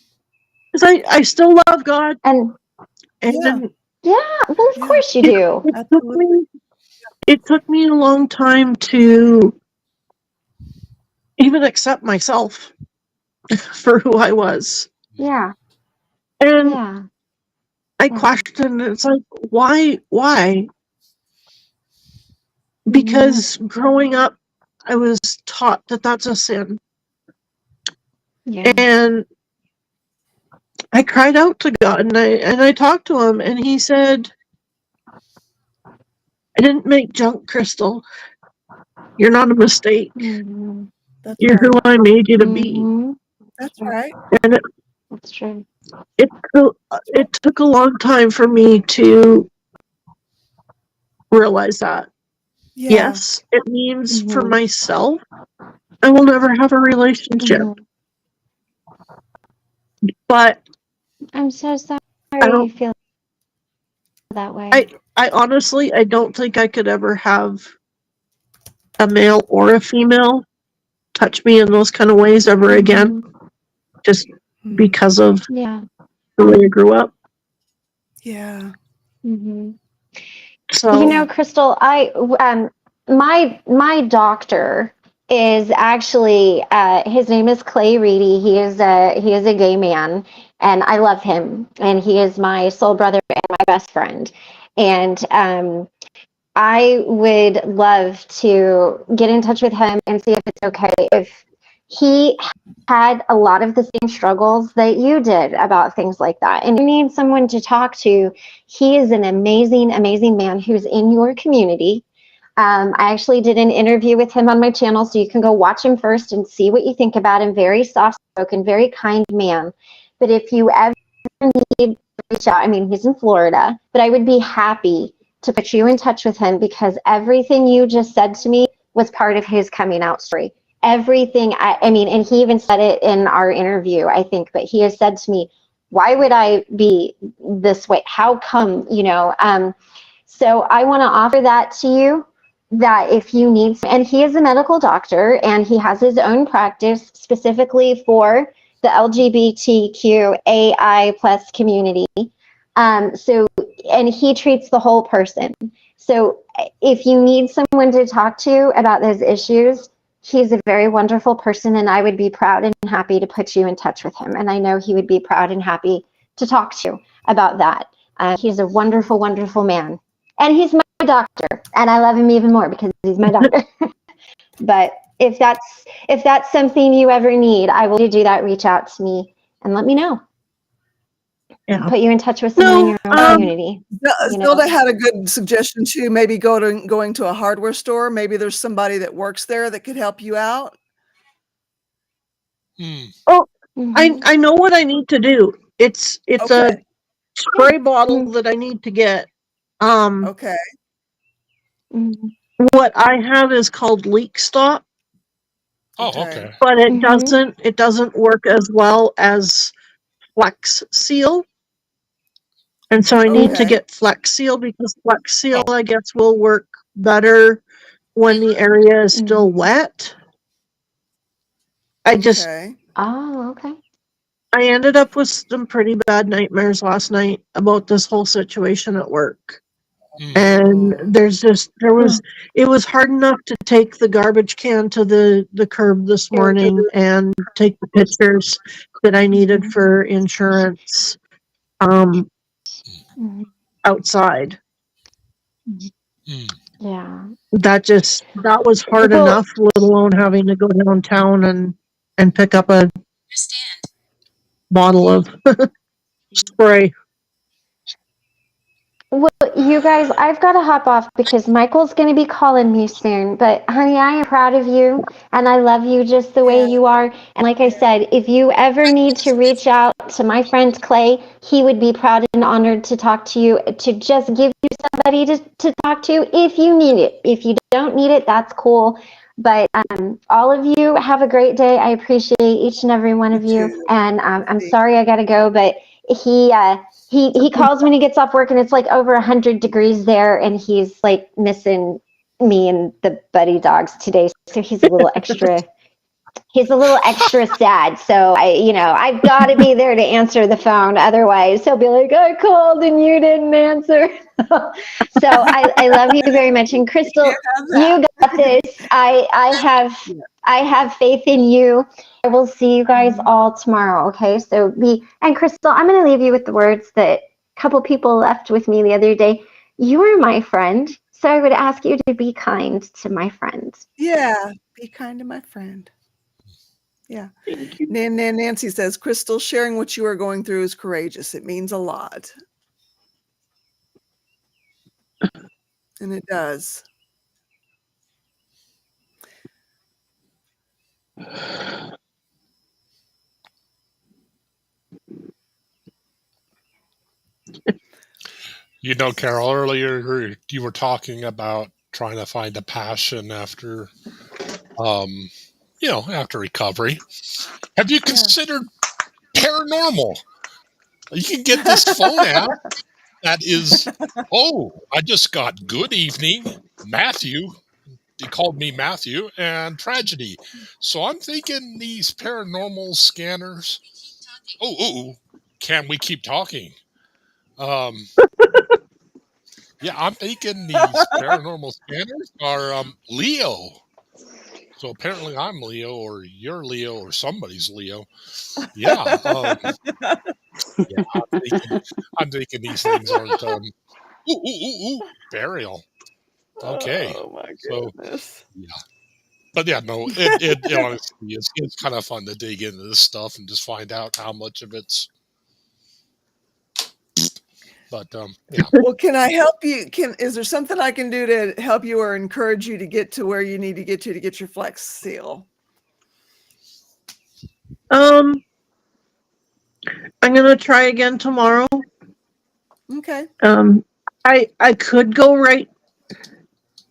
Because I still love God. And yeah, well, of course you do. It took me a long time to even accept myself for who I was. Yeah. And I questioned, it's like, why? Because growing up, I was taught that that's a sin. And I cried out to God, and I talked to him, and he said, I didn't make junk, Crystal. You're not a mistake. That's You're right. who I made you to be. That's right. And that's true. It took a long time for me to realize that. Yeah. Yes, it means for myself, I will never have a relationship. But I'm so sorry you feel that way. I honestly, I don't think I could ever have a male or a female touch me in those kind of ways ever again, just because of the way I grew up. Yeah. So you know, Crystal, my doctor is actually his name is Clay Reedy. He is a gay man, and I love him, and he is my soul brother and my best friend. And I would love to get in touch with him and see if it's okay if he had a lot of the same struggles that you did about things like that. And you need someone to talk to. He is an amazing, amazing man who's in your community. I actually did an interview with him on my channel, so you can go watch him first and see what you think about him. Very soft-spoken, very kind man. But if you ever need to reach out, I mean, he's in Florida, but I would be happy to put you in touch with him, because everything you just said to me was part of his coming out story. Everything, I mean, and he even said it in our interview, I think, but he has said to me, why would I be this way? How come, you know? So I want to offer that to you, that if you need, and he is a medical doctor and he has his own practice specifically for the LGBTQAI plus community. So, and he treats the whole person. So if you need someone to talk to about those issues, he's a very wonderful person, and I would be proud and happy to put you in touch with him. And I know he would be proud and happy to talk to you about that. He's a wonderful, wonderful man. And he's my doctor. And I love him even more because he's my doctor. But if that's something you ever need, I will do that. Reach out to me and let me know. Yeah. Put you in touch with someone in your own community. Zelda had a good suggestion too. Maybe going to a hardware store. Maybe there's somebody that works there that could help you out. Oh, I know what I need to do. It's Okay. a spray bottle that I need to get. Okay. What I have is called Leak Stop, Oh, okay. but it doesn't work as well as Flex Seal. And so I need to Okay. get Flex Seal because Flex Seal, I guess, will work better when the area is still wet. Okay. Okay. I ended up with some pretty bad nightmares last night about this whole situation at work. And it was hard enough to take the garbage can to the curb this morning and take the pictures that I needed for insurance outside. Yeah. That was hard enough, let alone having to go downtown and pick up a bottle of spray. Well, you guys, I've got to hop off because Michael's going to be calling me soon. But honey, I am proud of you and I love you just the way you are. And like I said, if you ever need to reach out to my friend Clay, he would be proud and honored to talk to you, to just give you somebody to talk to if you need it. If you don't need it, that's cool. But all of you have a great day. I appreciate each and every one of you. And I'm sorry I got to go, but he calls when he gets off work and it's like over 100 degrees there and he's like missing me and the buddy dogs today. So he's a little extra sad. So I've got to be there to answer the phone. Otherwise he'll be like, I called and you didn't answer. So I love you very much. And Crystal, you got this. I have faith in you. I will see you guys all tomorrow. Okay. So and Crystal, I'm going to leave you with the words that a couple people left with me the other day. You are my friend. So I would ask you to be kind to my friends. Yeah. Be kind to my friend. Yeah. Nancy says, Crystal, sharing what you are going through is courageous. It means a lot. And it does. Carol, earlier you were talking about trying to find a passion after after recovery. Have you considered paranormal? You can get this phone app that is, I just got good evening, Matthew. He called me Matthew, and tragedy. So I'm thinking these paranormal scanners. Can we keep talking? Yeah, I'm thinking these paranormal scanners are Leo. So apparently I'm Leo, or you're Leo, or somebody's Leo. Yeah. I'm thinking these things aren't burial. Okay. Oh my goodness. So, yeah. But yeah, no, it honestly it's kind of fun to dig into this stuff and just find out how much of it's. But yeah. Well, can I help you? Is there something I can do to help you or encourage you to get to where you need to get your Flex Seal? I'm gonna try again tomorrow. Okay. I could go right.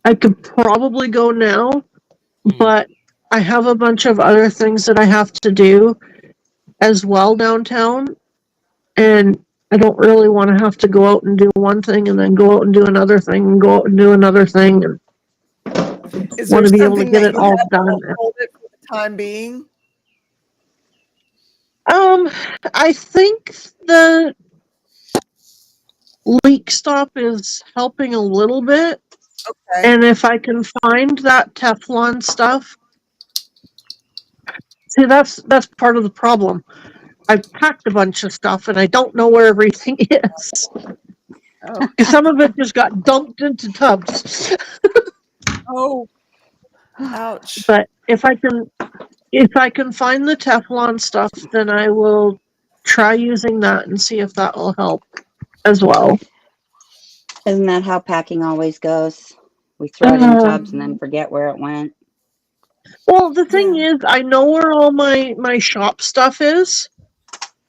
I could probably go now, but I have a bunch of other things that I have to do as well downtown, and I don't really want to have to go out and do one thing and then go out and do another thing and go out and do another thing. And Is there want to be able to something get that it you all have to done. hold it for the time being? I think the leak stop is helping a little bit. Okay. And if I can find that Teflon stuff, see, that's part of the problem. I've packed a bunch of stuff and I don't know where everything is. Oh, 'Cause some of it just got dumped into tubs. oh, ouch. But if I can find the Teflon stuff, then I will try using that and see if that will help as well. Isn't that how packing always goes? We throw it in tubs and then forget where it went. Well, the thing Yeah. is, I know where all my shop stuff is.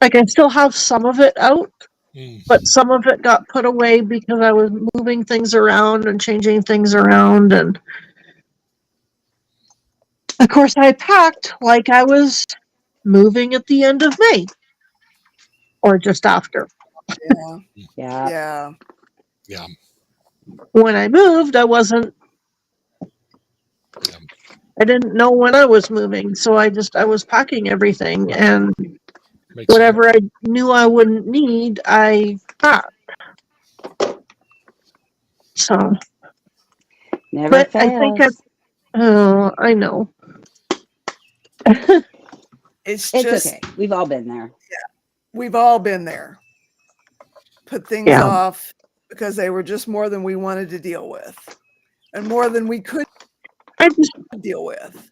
Like, I still have some of it out, but some of it got put away because I was moving things around and changing things around. And of course, I packed like I was moving at the end of May or just after. Yeah. Yeah. Yeah. Yeah. When I moved, I didn't know when I was moving, so I was packing everything, and Makes whatever I knew I wouldn't need, I packed. So, Never but I think fails. I know. It's It's just, okay. We've all been there. we've all been there. Put things Yeah. off because they were just more than we wanted to deal with and more than we could I just, deal with.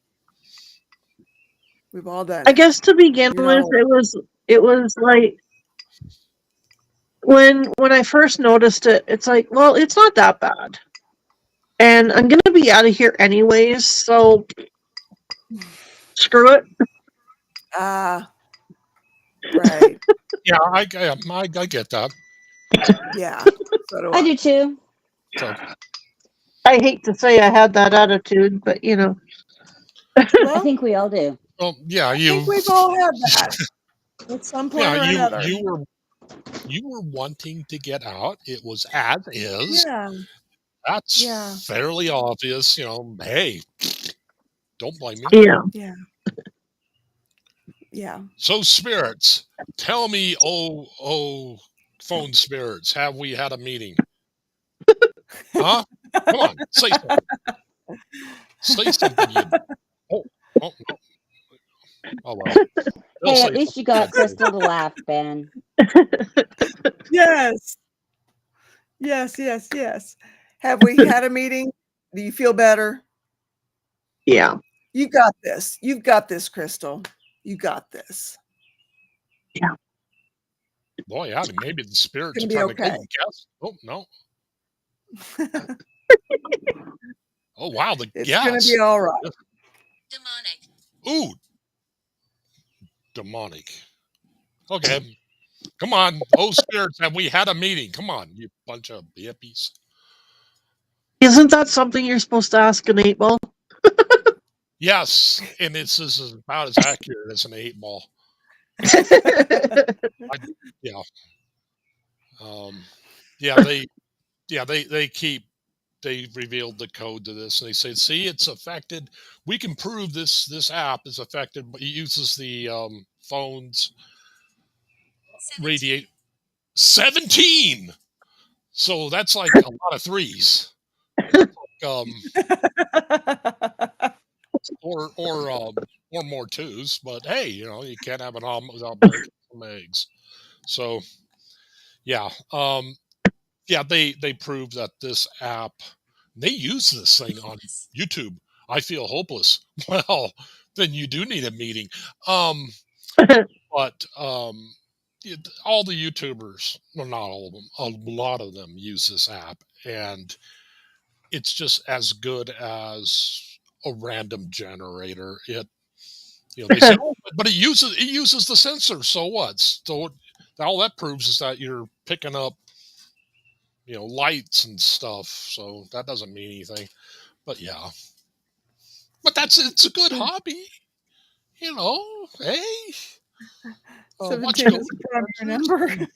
We've all done I it. guess to begin You with, know, it was like when I first noticed it, it's like, well, it's not that bad, and I'm gonna be out of here anyways, so screw it. right. Yeah, I get that. Yeah. So do I I. do too. So I hate to say I had that attitude, but you know. I Well, think we all do. well, yeah, I think we've all had that at some point yeah, or another. you were wanting to get out. It was as is. Yeah. That's Yeah. fairly obvious. Hey, don't blame me. Yeah. Yeah. Yeah. So spirits, tell me, phone spirits, have we had a meeting? Huh? Come on, say something. Say something. Oh, oh, no. Oh well. They'll Hey, say at least you something got bad, too. Crystal to laugh, Ben. Yes. Yes. Yes. Yes. Have we had a meeting? Do you feel better? Yeah. You got this. You've got this, Crystal. You got this. Boy, yeah, maybe the spirits It's are gonna be trying to okay. guess. Oh no. Oh wow, the It's gonna gas. be all right. Ooh, demonic. Okay. Come on. Oh, spirits, have we had a meeting? Come on, you bunch of hippies. Isn't that something you're supposed to ask an 8-ball? Yes, and this is about as accurate as an 8-ball. Yeah. Yeah, they revealed the code to this, and they said, see, it's affected. We can prove this app is affected, but it uses the phones radiate 17. So that's like a lot of threes. Or more twos, but hey, you can't have an omelet without breaking some eggs. So yeah, they proved that this app, they use this thing on YouTube. I feel hopeless. Well, then you do need a meeting. But all the YouTubers, well, not all of them, a lot of them use this app, and it's just as good as a random generator. They say, oh, but it uses the sensor. So what? So all that proves is that you're picking up, lights and stuff. So that doesn't mean anything. But yeah, but it's a good hobby. Hey, watch 17 is Ghost a primary Adventures. number.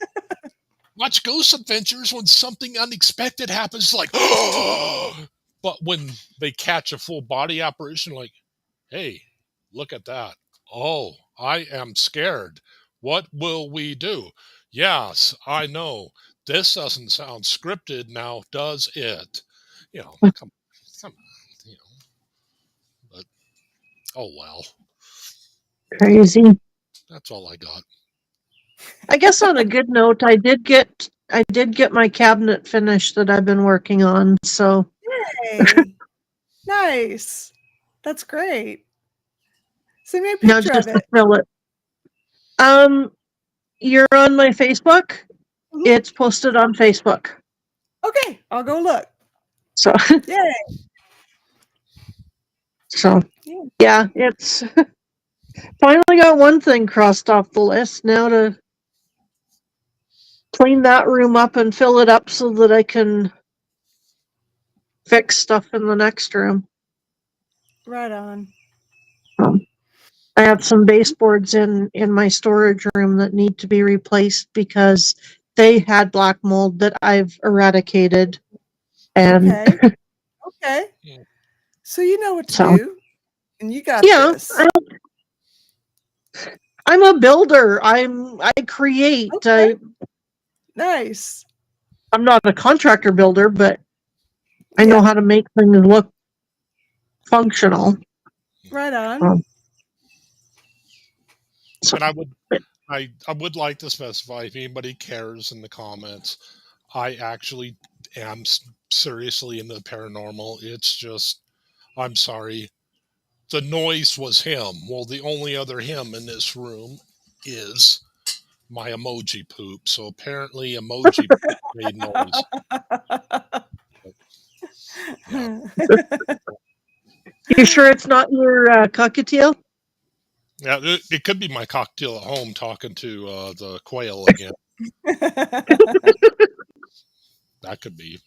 Watch Ghost Adventures when something unexpected happens, like, but when they catch a full body apparition, like, hey, look at that. Oh, I am scared. What will we do? Yes, I know. This doesn't sound scripted now, does it? Come on, but oh well. Crazy. That's all I got. I guess on a good note, I did get I did get my cabinet finished that I've been working on. So Hey, nice. That's great. Send me a now picture just of to it. fill it. You're on my Facebook. Mhm. It's posted on Facebook. Okay, I'll go look. So Yay. so Yeah. yeah, it's finally got one thing crossed off the list. Now to clean that room up and fill it up so that I can fix stuff in the next room. Right on. I have some baseboards in my storage room that need to be replaced because they had black mold that I've eradicated. And Okay. Okay. Yeah. So you know what to so do, and you got yeah, this. I'm a builder. I create. Okay. Nice. I'm not a contractor builder, but I know Yeah. how to make things look functional. Right on. Um, so, And I would like to specify if anybody cares in the comments, I actually am seriously into the paranormal. It's just, I'm sorry, the noise was him. Well, the only other him in this room is my emoji poop. So apparently, emoji poop made noise. Yeah. you sure it's not your cockatiel? Yeah, it could be my cocktail at home talking to the quail again. That could be.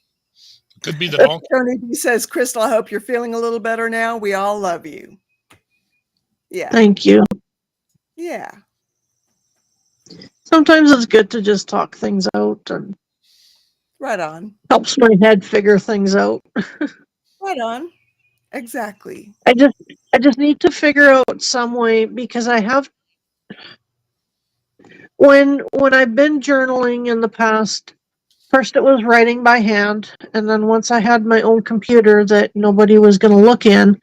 It could be the donkey. Tony B says, Crystal, I hope you're feeling a little better now. We all love you. Yeah. Thank you. Yeah. Sometimes it's good to just talk things out and Right on. helps my head figure things out. Right on. Exactly. I just need to figure out some way because I have when I've been journaling in the past, first it was writing by hand, and then once I had my own computer that nobody was going to look in,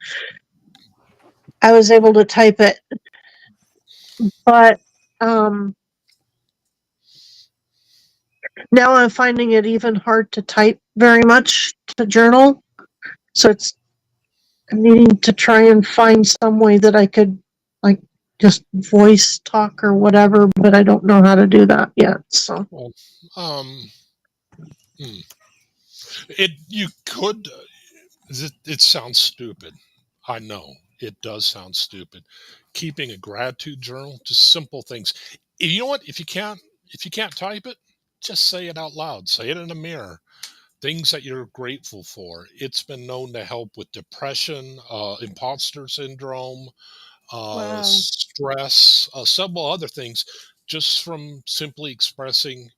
I was able to type it. But now I'm finding it even hard to type very much to journal. So I'm needing to try and find some way that I could like just voice talk or whatever, but I don't know how to do that yet. So Well, you could. It sounds stupid. I know it does sound stupid. Keeping a gratitude journal, just simple things. You know what? If you can't type it, just say it out loud. Say it in a mirror. Things that you're grateful for. It's been known to help with depression, imposter syndrome, Wow. stress, several other things. Just from simply expressing,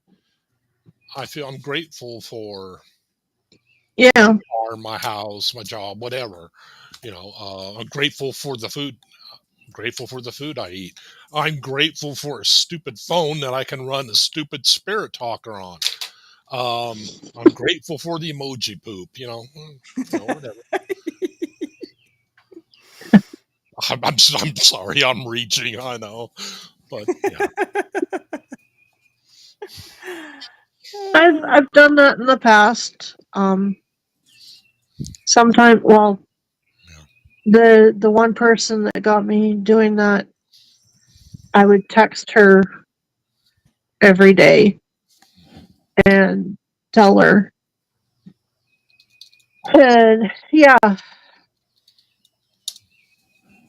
I feel I'm grateful for yeah, car, my house, my job, whatever. I'm grateful for the food. Grateful for the food I eat. I'm grateful for a stupid phone that I can run a stupid spirit talker on. I'm grateful for the emoji poop. Whatever. I'm sorry, I'm reaching. I know, but yeah, I've done that in the past. Sometimes, well, the one person that got me doing that, I would text her every day and tell her. And yeah,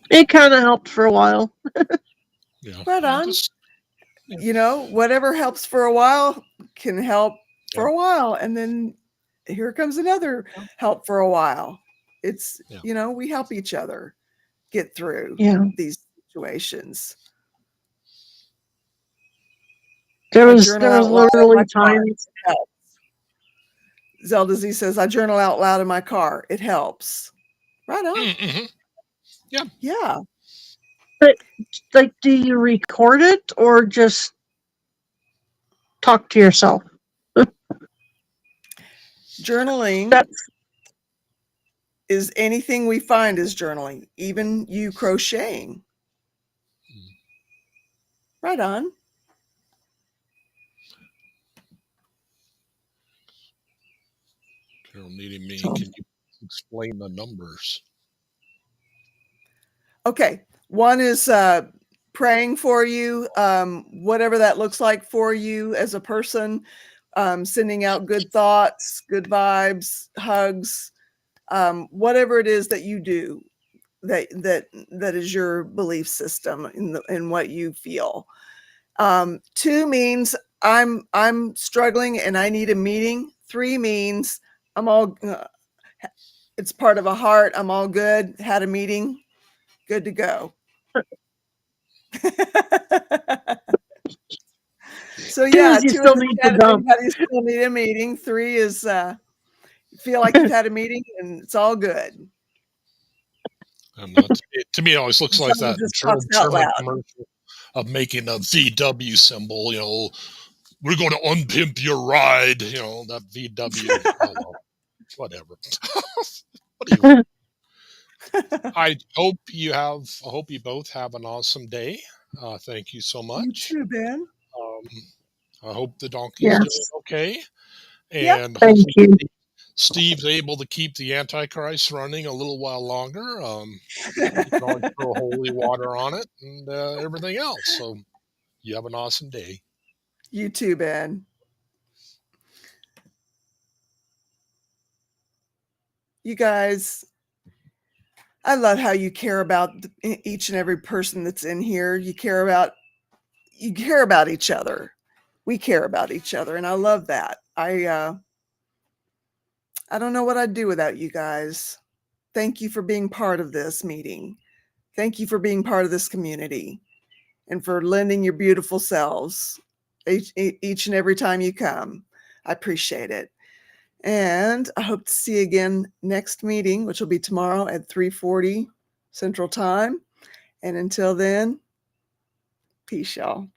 it kind of helped for a while. yeah. Right on. Just Whatever helps for a while can help for Yeah. a while. And then here comes another help for a while. It's, Yeah. we help each other get through Yeah, these situations. there I was journal out loud in literally my car. times. It helps. Zelda Z says, I journal out loud in my car. It helps. Right on. Mm-hmm. Yeah. Yeah. But like, do you record it or just talk to yourself? Journaling That's is anything we find is journaling, even you crocheting. Right on. don't need a meeting. So- Can you explain the numbers? Okay. One is praying for you, whatever that looks like for you as a person, sending out good thoughts, good vibes, hugs, whatever it is that you do that is your belief system in what you feel. 2 means I'm struggling and I need a meeting. 3 means I'm all it's part of a heart. I'm all good. Had a meeting. Good to go. So 2 yeah, is you 2 still is need to you dump. still need a meeting. 3 is feel like you've had a meeting and it's all good. And to me, it always looks like Someone that just talks out German loud. commercial of making a VW symbol. We're going to unpimp your ride. That VW. Oh, well, whatever. What do you? I hope you both have an awesome day. Thank you so You much. too, Ben. I hope the donkey's doing Yes. okay, Yep. and Thank hopefully you. Steve's able to keep the Antichrist running a little while longer. You can always throw holy water on it and everything else. So you have an awesome day. You too, Ben. You guys, I love how you care about each and every person that's in here. You care about each other. We care about each other, and I love that. I don't know what I'd do without you guys. Thank you for being part of this meeting. Thank you for being part of this community and for lending your beautiful selves each and every time you come. I appreciate it. And I hope to see you again next meeting, which will be tomorrow at 3:40 Central Time. And until then, peace, y'all.